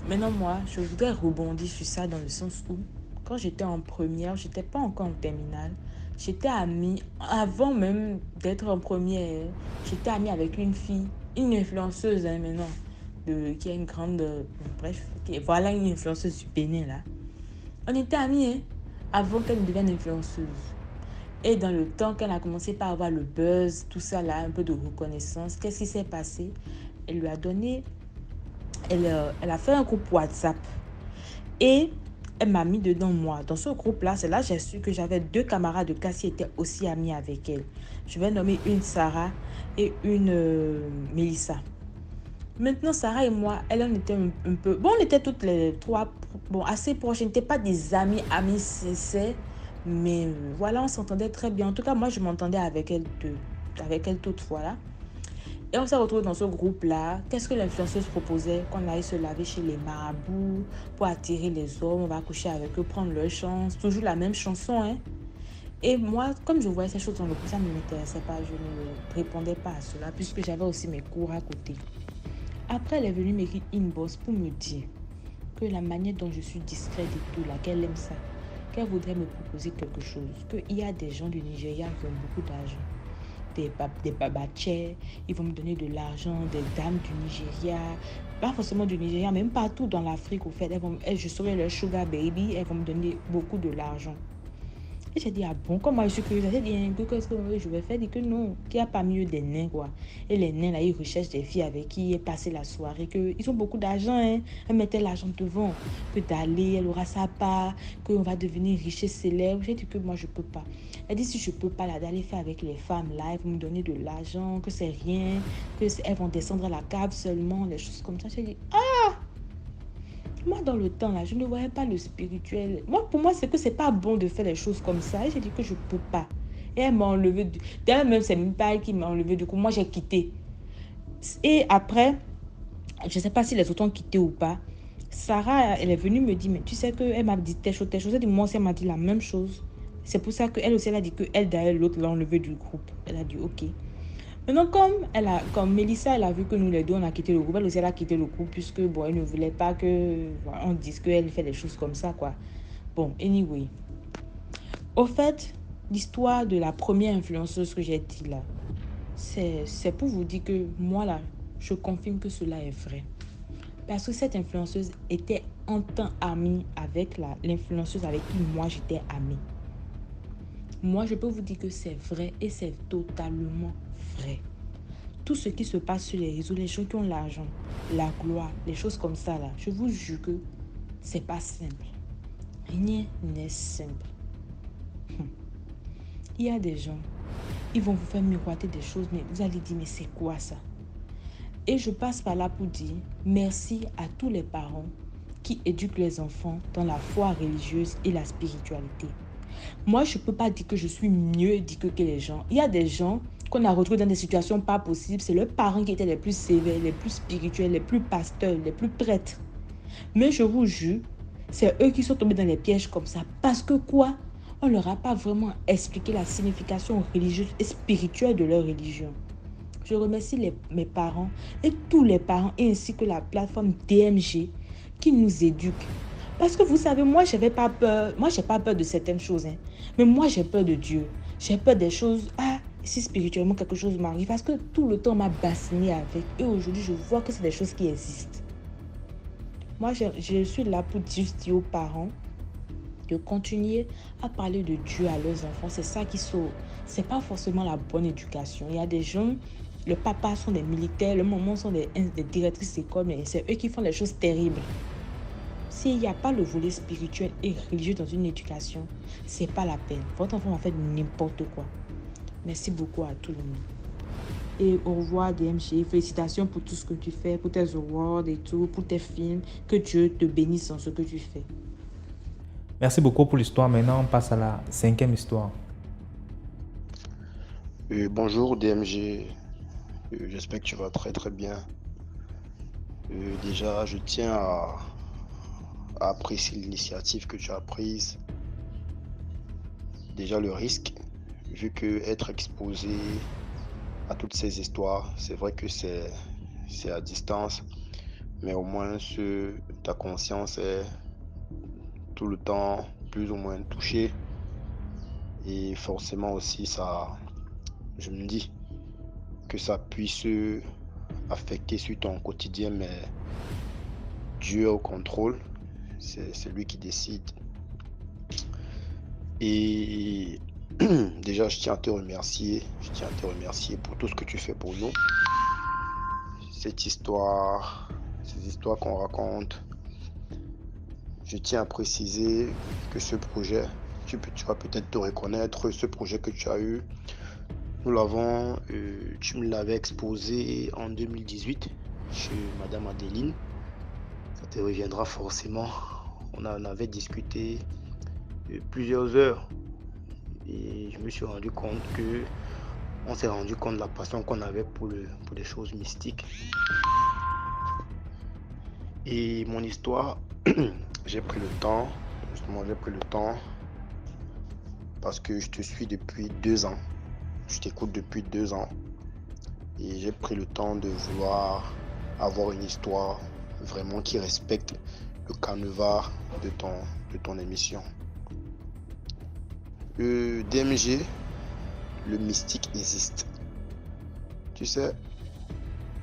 Maintenant, moi, je voudrais rebondir sur ça dans le sens où, quand j'étais en première, je n'étais pas encore en terminale. J'étais amie, avant même d'être en première, j'étais amie avec une fille, une influenceuse maintenant, qui a une grande... voilà une influenceuse du Bénin là. On était amis avant qu'elle devienne influenceuse. Et dans le temps qu'elle a commencé par avoir le buzz, tout ça là, un peu de reconnaissance, qu'est-ce qui s'est passé? Elle lui a donné... Elle a fait un groupe WhatsApp. Et elle m'a mis dedans moi. Dans ce groupe-là, c'est là que j'ai su que j'avais 2 camarades de classe qui étaient aussi amis avec elle. Je vais nommer une Sarah et une Mélissa. Maintenant, Sarah et moi, elle en était un peu... Bon, on était toutes les 3 assez proches. On n'était pas des amis sincères. Mais voilà, on s'entendait très bien. En tout cas, moi, je m'entendais avec elle toutefois là. Et on s'est retrouvés dans ce groupe-là. Qu'est-ce que l'influenceuse proposait? Qu'on aille se laver chez les marabouts pour attirer les hommes. On va coucher avec eux, prendre leur chance. Toujours la même chanson, hein. Et moi, comme je voyais ces choses dans le groupe, ça ne m'intéressait pas. Je ne répondais pas à cela puisque j'avais aussi mes cours à côté. Après, elle est venue m'écrire inbox pour me dire que la manière dont je suis discrète et tout là, qu'elle aime ça. Qu'elle voudrait me proposer quelque chose. Qu'il y a des gens du Nigeria qui ont beaucoup d'argent. Des babachais, ils vont me donner de l'argent, des dames du Nigeria, pas forcément du Nigeria, même partout dans l'Afrique au fait, je serai leur sugar baby, elles vont me donner beaucoup de l'argent. Et j'ai dit, ah bon, comme moi je suis curieuse, j'ai dit, qu'est-ce que je vais faire? Il dit que non, qu'il n'y a pas mieux des nains, quoi. Et les nains, là, ils recherchent des filles avec qui passer la soirée, qu'ils ont beaucoup d'argent, hein. Elles mettaient l'argent devant, que d'aller, elle aura sa part, qu'on va devenir riche et célèbre. J'ai dit que moi, je peux pas. Elle dit, si je peux pas, là, d'aller faire avec les femmes, là, elles vont me donner de l'argent, que c'est rien, elles vont descendre à la cave seulement, des choses comme ça. J'ai dit, moi, dans le temps, là, je ne voyais pas le spirituel. Moi, pour moi, c'est que c'est pas bon de faire les choses comme ça. Et j'ai dit que je peux pas. Et elle m'a enlevé. D'ailleurs, même, c'est même pas elle qui m'a enlevé. Du coup, moi, j'ai quitté. Et après, je ne sais pas si les autres ont quitté ou pas. Sarah, elle est venue me dire, mais tu sais qu'elle m'a dit telle chose, telle chose. Elle dit, moi aussi, elle m'a dit la même chose. C'est pour ça qu'elle aussi, elle a dit qu'elle, d'ailleurs, l'autre l'a enlevé du groupe. Elle a dit, ok. Maintenant, comme Mélissa, elle a vu que nous les deux, on a quitté le groupe, elle aussi, elle a quitté le groupe puisque, bon, elle ne voulait pas que, voilà, on dise qu'elle fait des choses comme ça, quoi. Bon, anyway. Au fait, l'histoire de la première influenceuse que j'ai dit là, c'est pour vous dire que moi, là, je confirme que cela est vrai. Parce que cette influenceuse était en temps amie avec l'influenceuse avec qui moi, j'étais amie. Moi, je peux vous dire que c'est vrai et c'est totalement vrai. Tout ce qui se passe sur les réseaux, les gens qui ont l'argent, la gloire, les choses comme ça là, je vous jure que c'est pas simple. Rien n'est simple. Il y a des gens, ils vont vous faire miroiter des choses, mais vous allez dire, mais c'est quoi ça? Et je passe par là pour dire merci à tous les parents qui éduquent les enfants dans la foi religieuse et la spiritualité. Moi, je ne peux pas dire que je suis mieux éduquée que les gens. Il y a des gens qu'on a retrouvés dans des situations pas possibles. C'est leurs parents qui étaient les plus sévères, les plus spirituels, les plus pasteurs, les plus prêtres. Mais je vous jure, c'est eux qui sont tombés dans les pièges comme ça. Parce que quoi? On ne leur a pas vraiment expliqué la signification religieuse et spirituelle de leur religion. Je remercie mes parents et tous les parents ainsi que la plateforme DMG qui nous éduque. Parce que vous savez, moi, je n'avais pas peur. Moi, je n'ai pas peur de certaines choses. Hein. Mais moi, j'ai peur de Dieu. J'ai peur des choses. Ah, si spirituellement quelque chose m'arrive. Parce que tout le temps, on m'a bassiné avec. Et aujourd'hui, je vois que c'est des choses qui existent. Moi, je suis là pour juste dire aux parents de continuer à parler de Dieu à leurs enfants. C'est ça qui sauve. Ce n'est pas forcément la bonne éducation. Il y a des gens, le papa sont des militaires, le maman sont des directrices d'école, mais c'est eux qui font les choses terribles. S'il n'y a pas le volet spirituel et religieux dans une éducation, c'est pas la peine. Votre enfant va faire n'importe quoi. Merci beaucoup à tout le monde. Et au revoir DMG. Félicitations pour tout ce que tu fais, pour tes awards et tout, pour tes films. Que Dieu te bénisse dans ce que tu fais. Merci beaucoup pour l'histoire. Maintenant, on passe à la 5e histoire. Bonjour DMG. J'espère que tu vas très très bien. Déjà, je tiens à apprécier l'initiative que tu as prise. Déjà le risque, vu que être exposé à toutes ces histoires, c'est vrai que c'est à distance, mais au moins ta conscience est tout le temps plus ou moins touchée. Et forcément aussi, ça, je me dis que ça puisse affecter sur ton quotidien, mais Dieu au contrôle. C'est lui qui décide. Et déjà, je tiens à te remercier. Pour tout ce que tu fais pour nous. Ces histoires qu'on raconte. Je tiens à préciser que ce projet, tu vas peut-être te reconnaître, ce projet que tu as eu. Nous l'avons, tu me l'avais exposé en 2018 chez Madame Adeline. Ça te reviendra forcément. On en avait discuté plusieurs heures et je me suis rendu compte on s'est rendu compte de la passion qu'on avait pour les choses mystiques. Et mon histoire, j'ai pris le temps parce que je te suis depuis 2 ans. Je t'écoute depuis 2 ans et j'ai pris le temps de vouloir avoir une histoire vraiment qui respecte le canevas de ton émission. Le DMG, le mystique existe. Tu sais,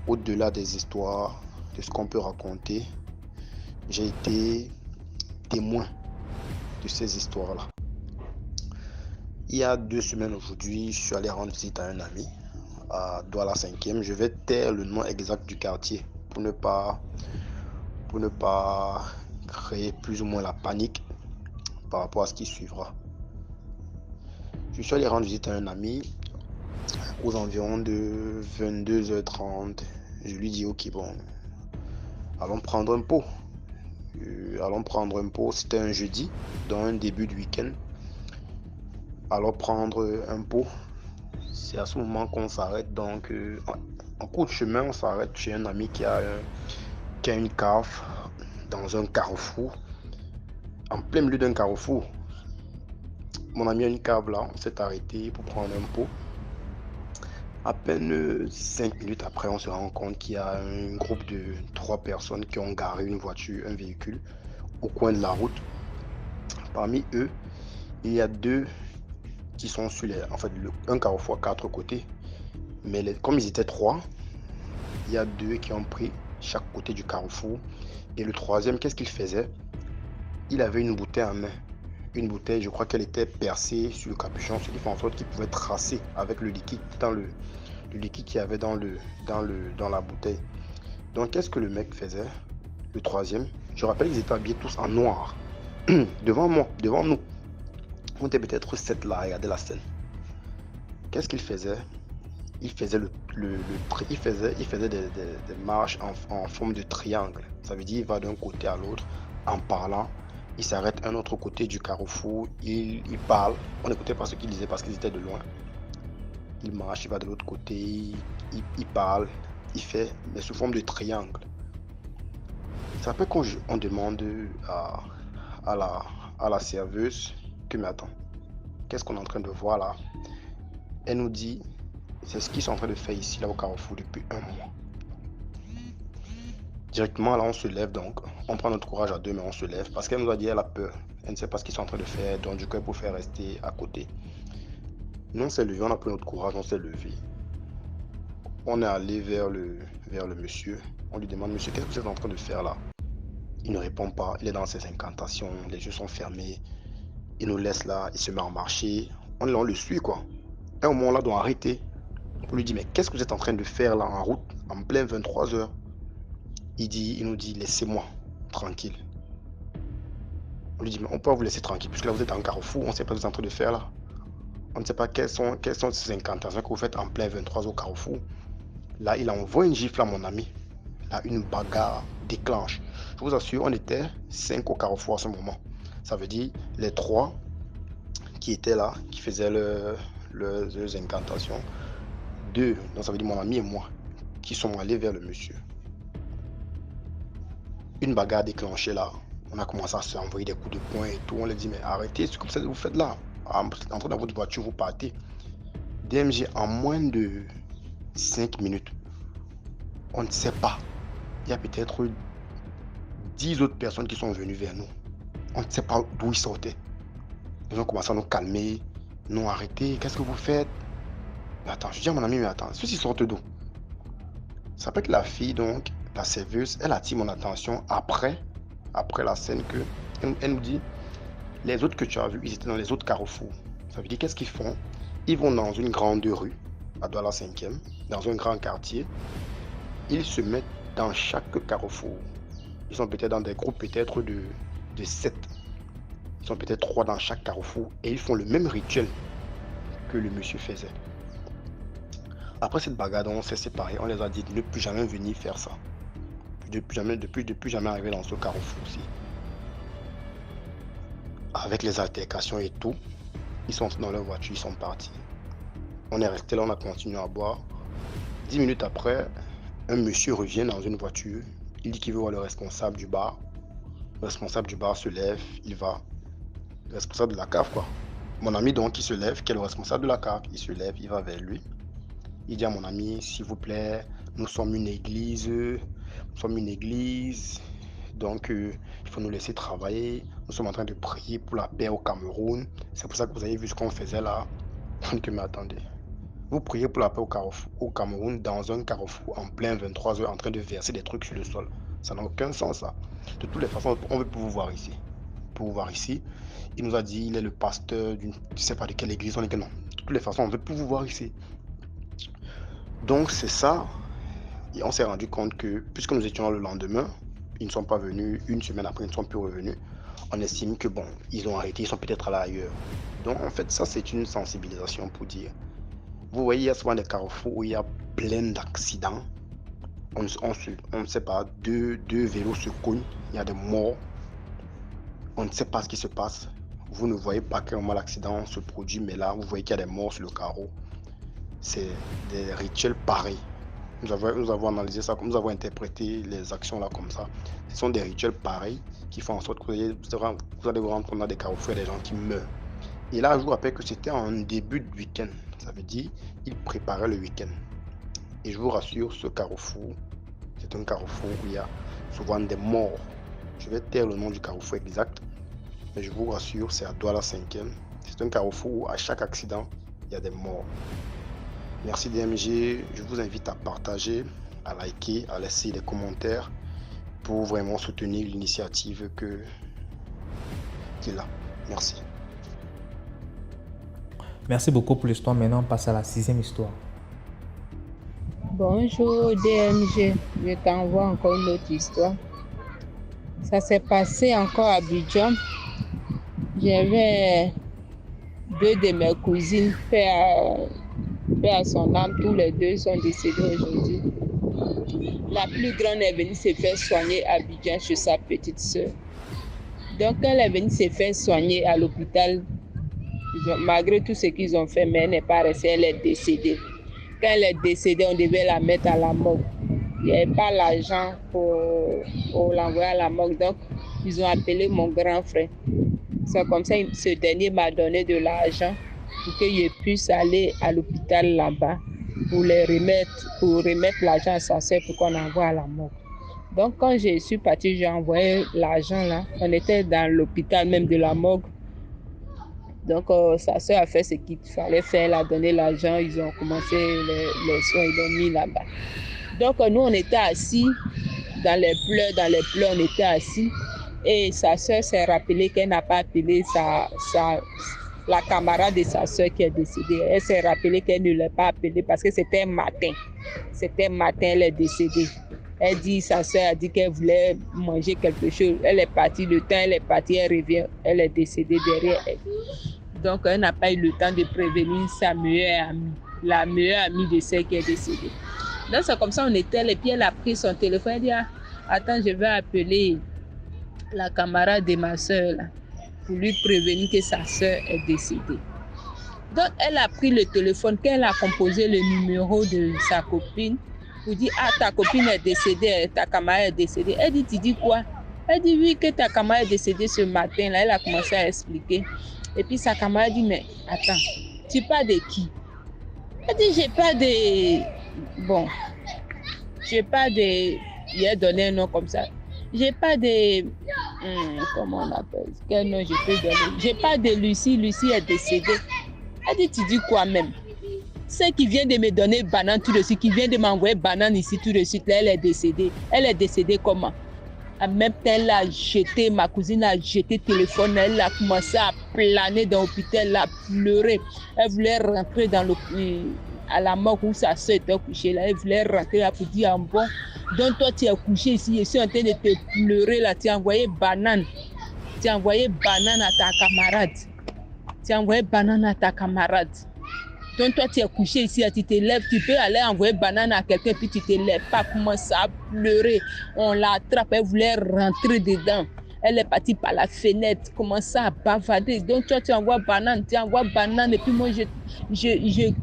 au-delà des histoires, de ce qu'on peut raconter, j'ai été témoin de ces histoires-là. Il y a 2 semaines aujourd'hui, je suis allé rendre visite à un ami à Douala 5e. Je vais taire le nom exact du quartier pour ne pas créer plus ou moins la panique par rapport à ce qui suivra. Je suis allé rendre visite à un ami aux environs de 22h30. Je lui dis ok, bon, allons prendre un pot. C'était un jeudi, dans un début de week-end. Allons prendre un pot. C'est à ce moment qu'on s'arrête. Donc, en cours de chemin, on s'arrête chez un ami qui a une cave dans un carrefour. En plein milieu d'un carrefour. Mon ami a une cave là. On s'est arrêté pour prendre un pot. À peine 5 minutes après, on se rend compte qu'il y a un groupe de 3 personnes qui ont garé une voiture, un véhicule, au coin de la route. Parmi eux, il y a 2 qui sont sur un carrefour à 4 côtés. Mais comme ils étaient 3, il y a 2 qui ont pris chaque côté du carrefour. Et le troisième, qu'est-ce qu'il faisait? Il avait une bouteille en main. Une bouteille, je crois qu'elle était percée sur le capuchon, ce qui fait en sorte qu'il pouvait tracer avec le liquide le liquide qu'il y avait dans la bouteille. Donc, qu'est-ce que le mec faisait? Le troisième, je rappelle qu'ils étaient habillés tous en noir. Devant nous. On était peut-être 7 là à regarder la scène. Qu'est-ce qu'il faisait? Il faisait des marches en forme de triangle. Ça veut dire il va d'un côté à l'autre en parlant. Il s'arrête à un autre côté du carrefour. Il parle. On n'écoutait pas ce qu'il disait parce qu'ils étaient de loin. Il marche, il va de l'autre côté. Il parle. Il fait, mais sous forme de triangle. C'est après qu'on demande à la serveuse que, mais attends, qu'est-ce qu'on est en train de voir là? Elle nous dit, c'est ce qu'ils sont en train de faire ici, là au carrefour, depuis un mois. Directement, là, on se lève donc. On prend notre courage à 2, mais on se lève. Parce qu'elle nous a dit, elle a peur. Elle ne sait pas ce qu'ils sont en train de faire. Donc, du coup, elle préfère rester à côté. Nous, on s'est levé, on a pris notre courage, on s'est levé. On est allé vers le monsieur. On lui demande, monsieur, qu'est-ce que vous êtes en train de faire là? Il ne répond pas. Il est dans ses incantations. Les yeux sont fermés. Il nous laisse là. Il se met à marcher. On le suit, quoi. Et au moment là, on doit arrêter. On lui dit, mais qu'est-ce que vous êtes en train de faire là en route, en plein 23h? Il nous dit, laissez-moi tranquille. On lui dit, mais on peut vous laisser tranquille, puisque là vous êtes en carrefour, on ne sait pas ce que vous êtes en train de faire là. On ne sait pas quelles sont ces incantations que vous faites en plein 23 au carrefour. Là, il envoie une gifle à mon ami. Là, une bagarre déclenche. Je vous assure, on était 5 au carrefour à ce moment. Ça veut dire les 3 qui étaient là, qui faisaient leurs incantations. 2, donc ça veut dire mon ami et moi, qui sont allés vers le monsieur. Une bagarre déclenchée là. On a commencé à se envoyer des coups de poing et tout. On leur dit, mais arrêtez ce que vous faites là. Entrez dans votre voiture, vous partez. DMG, en moins de 5 minutes, on ne sait pas. Il y a peut-être 10 autres personnes qui sont venues vers nous. On ne sait pas d'où ils sortaient. Ils ont commencé à nous calmer. Non, arrêtez, qu'est-ce que vous faites? Mais attends, je dis à mon ami, mais attends, ceux-ci sortent d'où? Ça peut être la fille, donc, la serveuse, elle attire mon attention après la scène elle nous dit, les autres que tu as vus, ils étaient dans les autres carrefours. Ça veut dire, qu'est-ce qu'ils font? Ils vont dans une grande rue, à Douala 5e, dans un grand quartier. Ils se mettent dans chaque carrefour. Ils sont peut-être dans des groupes peut-être de 7. Ils sont peut-être 3 dans chaque carrefour et ils font le même rituel que le monsieur faisait. Après cette bagarre, on s'est séparés. On les a dit de ne plus jamais venir faire ça. Depuis jamais arriver dans ce carrefour-ci. Avec les altercations et tout, ils sont dans leur voiture, ils sont partis. On est resté là, on a continué à boire. 10 minutes après, un monsieur revient dans une voiture. Il dit qu'il veut voir le responsable du bar. Le responsable du bar se lève, il va. Le responsable de la cave, quoi. Mon ami, donc, il se lève, qui est le responsable de la cave. Il se lève, il va vers lui. Il dit à mon ami, s'il vous plaît, nous sommes une église. Donc, il faut nous laisser travailler. Nous sommes en train de prier pour la paix au Cameroun. C'est pour ça que vous avez vu ce qu'on faisait là. Donc, mais attendez. Vous priez pour la paix au Cameroun dans un carrefour en plein 23h en train de verser des trucs sur le sol. Ça n'a aucun sens, ça. De toutes les façons, on veut plus vous voir ici. pour vous voir ici. Il nous a dit il est le pasteur d'une, je ne sais pas de quelle église. On est que non. De toutes les façons, on ne veut plus vous voir ici. Donc c'est ça. Et on s'est rendu compte que puisque nous étions là le lendemain, ils ne sont pas venus. Une semaine après, ils ne sont plus revenus. On estime que bon, ils ont arrêté, ils sont peut-être là ailleurs. Donc en fait, ça c'est une sensibilisation pour dire. Vous voyez, il y a souvent des carrefours où il y a plein d'accidents. On ne sait pas, deux vélos se cognent, il y a des morts. On ne sait pas ce qui se passe. Vous ne voyez pas quel moment l'accident se produit, mais là, vous voyez qu'il y a des morts sur le carreau. C'est des rituels pareils. Nous avons analysé ça, nous avons interprété les actions là comme ça. Ce sont des rituels pareils qui font en sorte que vous allez vous rendre compte dans des carrefours, il y a des gens qui meurent. Et là, je vous rappelle que c'était en début de week-end. Ça veut dire qu'ils préparaient le week-end. Et je vous rassure, ce carrefour, c'est un carrefour où il y a souvent des morts. Je vais taire le nom du carrefour exact, mais je vous rassure, c'est à Douala 5e. C'est un carrefour où à chaque accident, il y a des morts. Merci DMG, je vous invite à partager, à liker, à laisser des commentaires pour vraiment soutenir l'initiative qu'il a. Merci. Merci beaucoup pour l'histoire. Maintenant, on passe à la 6e histoire. Bonjour DMG, je t'envoie encore une autre histoire. Ça s'est passé encore à Abidjan. J'avais 2 de mes cousines, paix à son âme, tous les 2 sont décédés aujourd'hui. La plus grande est venue se faire soigner à Abidjan chez sa petite soeur. Donc quand elle est venue se faire soigner à l'hôpital, malgré tout ce qu'ils ont fait, mais elle n'est pas restée, elle est décédée. Quand elle est décédée, on devait la mettre à la morgue. Il n'y avait pas l'argent pour l'envoyer à la morgue. Donc, ils ont appelé mon grand frère. C'est comme ça, ce dernier m'a donné de l'argent pour que je puisse aller à l'hôpital là-bas pour remettre l'argent à sa soeur pour qu'on l'envoie à la morgue. Donc, quand je suis partie, j'ai envoyé l'argent là. On était dans l'hôpital même de la morgue. Donc, sa soeur a fait ce qu'il fallait faire, elle a donné l'argent, ils ont commencé les soins, ils l'ont mis là-bas. Donc, nous, on était assis dans les pleurs, on était assis. Et sa soeur s'est rappelée qu'elle n'a pas appelé la camarade de sa soeur qui est décédée. Elle s'est rappelée qu'elle ne l'a pas appelée parce que c'était matin. C'était matin, elle est décédée. Sa soeur a dit qu'elle voulait manger quelque chose. Elle est partie, le temps, elle est partie, elle revient, elle est décédée derrière elle. Donc, elle n'a pas eu le temps de prévenir sa meilleure amie, la meilleure amie de celle qui est décédée. Donc, c'est comme ça, on était là, et puis elle a pris son téléphone, elle dit, attends, je vais appeler la camarade de ma soeur, là, pour lui prévenir que sa soeur est décédée. Donc, elle a pris le téléphone, quand elle a composé le numéro de sa copine, pour dire, ta copine est décédée, ta camarade est décédée. Elle dit, tu dis quoi? Elle dit, oui, que ta camarade est décédée ce matin, là, elle a commencé à expliquer. Et puis sa camarade dit, mais attends, tu parles de qui? Elle dit, j'ai pas de... Il a donné un nom comme ça. J'ai pas de... comment on appelle? Quel nom je peux donner? J'ai pas de Lucie. Lucie est décédée. Elle dit, tu dis quoi même? Celle qui vient de me donner banane tout de suite, qui vient de m'envoyer banane ici tout de suite, là, elle est décédée. Elle est décédée comment? En même temps, elle a jeté, ma cousine a jeté le téléphone, elle a commencé à planer dans l'hôpital, elle a pleuré. Elle voulait rentrer à la morgue où sa soeur était couchée. Là. Elle voulait rentrer là pour dire, bon, donc toi tu es couché ici, je suis en train de te pleurer là, tu as envoyé banane. Tu as envoyé banane à ta camarade. Tu as envoyé banane à ta camarade. Donc toi tu es couché ici, tu te lèves, tu peux aller envoyer banane à quelqu'un puis tu te lèves pas, commence à pleurer. On l'attrape, elle voulait rentrer dedans. Elle est partie par la fenêtre, commence à bavarder. Donc toi tu envoies banane et puis moi je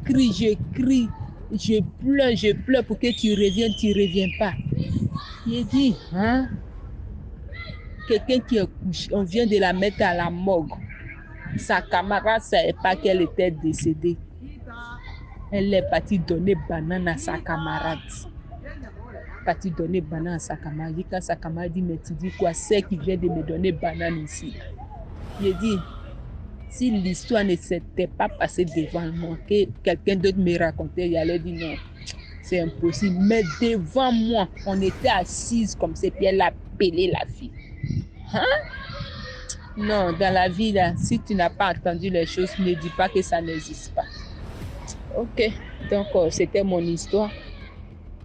crie, je pleure pour que tu reviens pas. Il dit, hein? Quelqu'un qui est couché, on vient de la mettre à la morgue. Sa camarade ne savait pas qu'elle était décédée. Elle est partie donner banane à sa camarade. Quand sa camarade dit, mais tu dis quoi? C'est qui vient de me donner banane ici. Il dit, si l'histoire ne s'était pas passée devant moi, que quelqu'un d'autre me racontait, il allait dire non, c'est impossible. Mais devant moi, on était assises comme ça, puis elle a appelé la fille. Hein? Non, dans la vie, là, si tu n'as pas entendu les choses, ne dis pas que ça n'existe pas. Ok, donc c'était mon histoire.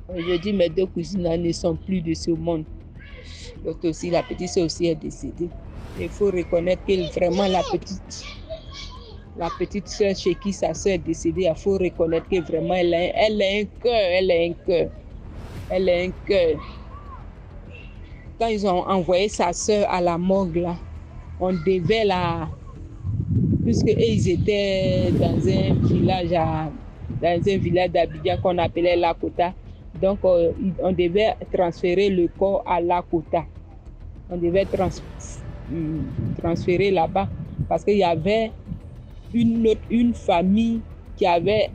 Aujourd'hui, mes 2 cousines là, ne sont plus de ce monde. L'autre aussi, la petite sœur aussi est décédée. Il faut reconnaître que vraiment la petite sœur chez qui sa sœur est décédée, il faut reconnaître que vraiment elle a un cœur. Quand ils ont envoyé sa sœur à la morgue, là, on devait puisque ils étaient dans un village d'Abidjan qu'on appelait Lakota. Donc, on devait transférer le corps à Lakota. On devait transférer là-bas parce qu'il y avait une famille qui avait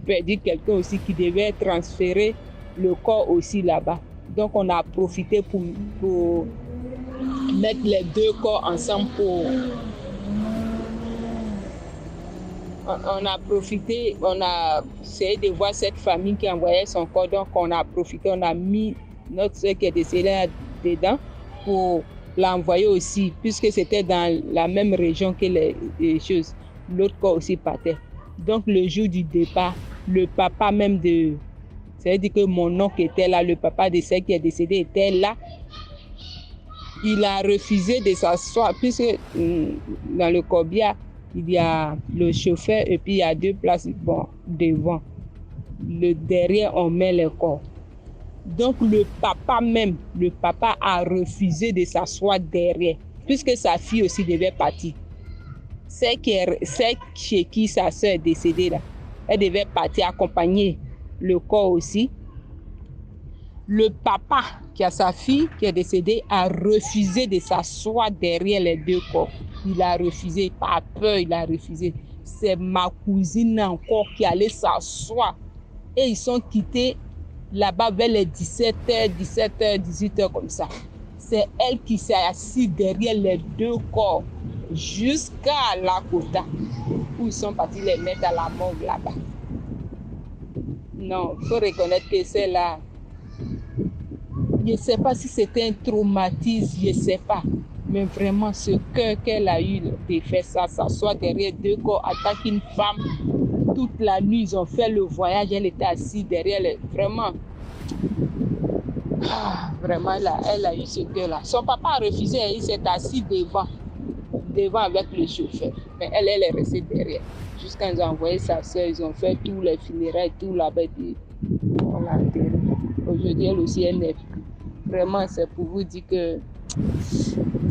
perdu quelqu'un aussi qui devait transférer le corps aussi là-bas. Donc, on a profité pour mettre les 2 corps ensemble on a essayé de voir cette famille qui envoyait son corps, donc on a profité, on a mis notre soeur qui est décédée dedans pour l'envoyer aussi, puisque c'était dans la même région que les choses. L'autre corps aussi partait. Donc le jour du départ, le papa même c'est-à-dire que mon oncle était là, le papa de celle qui est décédée était là. Il a refusé de s'asseoir, puisque dans le corbillard, il y a le chauffeur et puis il y a 2 places devant. Derrière, on met le corps. Donc le papa a refusé de s'asseoir derrière, puisque sa fille aussi devait partir. C'est chez qui sa soeur est décédée là, elle devait partir accompagner le corps aussi. Le papa qui a sa fille qui est décédée a refusé de s'asseoir derrière les 2 corps. Il a refusé, par peur, il a refusé. C'est ma cousine encore qui allait s'asseoir. Et ils sont quittés là-bas vers les 17h, 18h comme ça. C'est elle qui s'est assise derrière les 2 corps jusqu'à Lakota, où ils sont partis les mettre à la morgue là-bas. Non, il faut reconnaître que c'est là. Je ne sais pas si c'était un traumatisme, je ne sais pas. Mais vraiment, ce cœur qu'elle a eu de faire ça, s'asseoir derrière 2 corps, attaquer une femme. Toute la nuit, ils ont fait le voyage, elle était assise derrière. Vraiment, elle a eu ce cœur-là. Son papa a refusé, il s'est assis devant avec le chauffeur. Mais elle est restée derrière. Jusqu'à ils ont envoyé sa soeur, ils ont fait tous les funérailles, tout là-bas. On l'a enterrée. Aujourd'hui, elle aussi, elle n'est plus. Vraiment, c'est pour vous dire que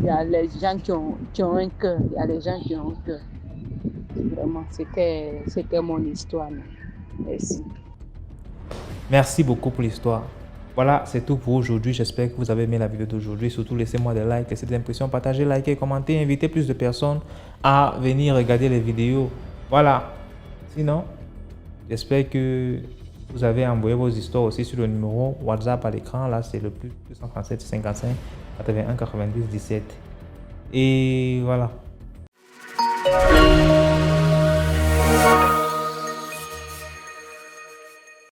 il y a les gens qui ont un cœur. Il y a les gens qui ont un cœur. Vraiment, c'était mon histoire. Merci. Merci beaucoup pour l'histoire. Voilà, c'est tout pour aujourd'hui. J'espère que vous avez aimé la vidéo d'aujourd'hui. Surtout, laissez-moi des likes, laissez des impressions, partagez, likez, commentez, invitez plus de personnes à venir regarder les vidéos. Voilà. Sinon, j'espère que vous avez envoyé vos histoires aussi sur le numéro WhatsApp à l'écran. Là, c'est le plus 237 55 81 90 17. Et voilà.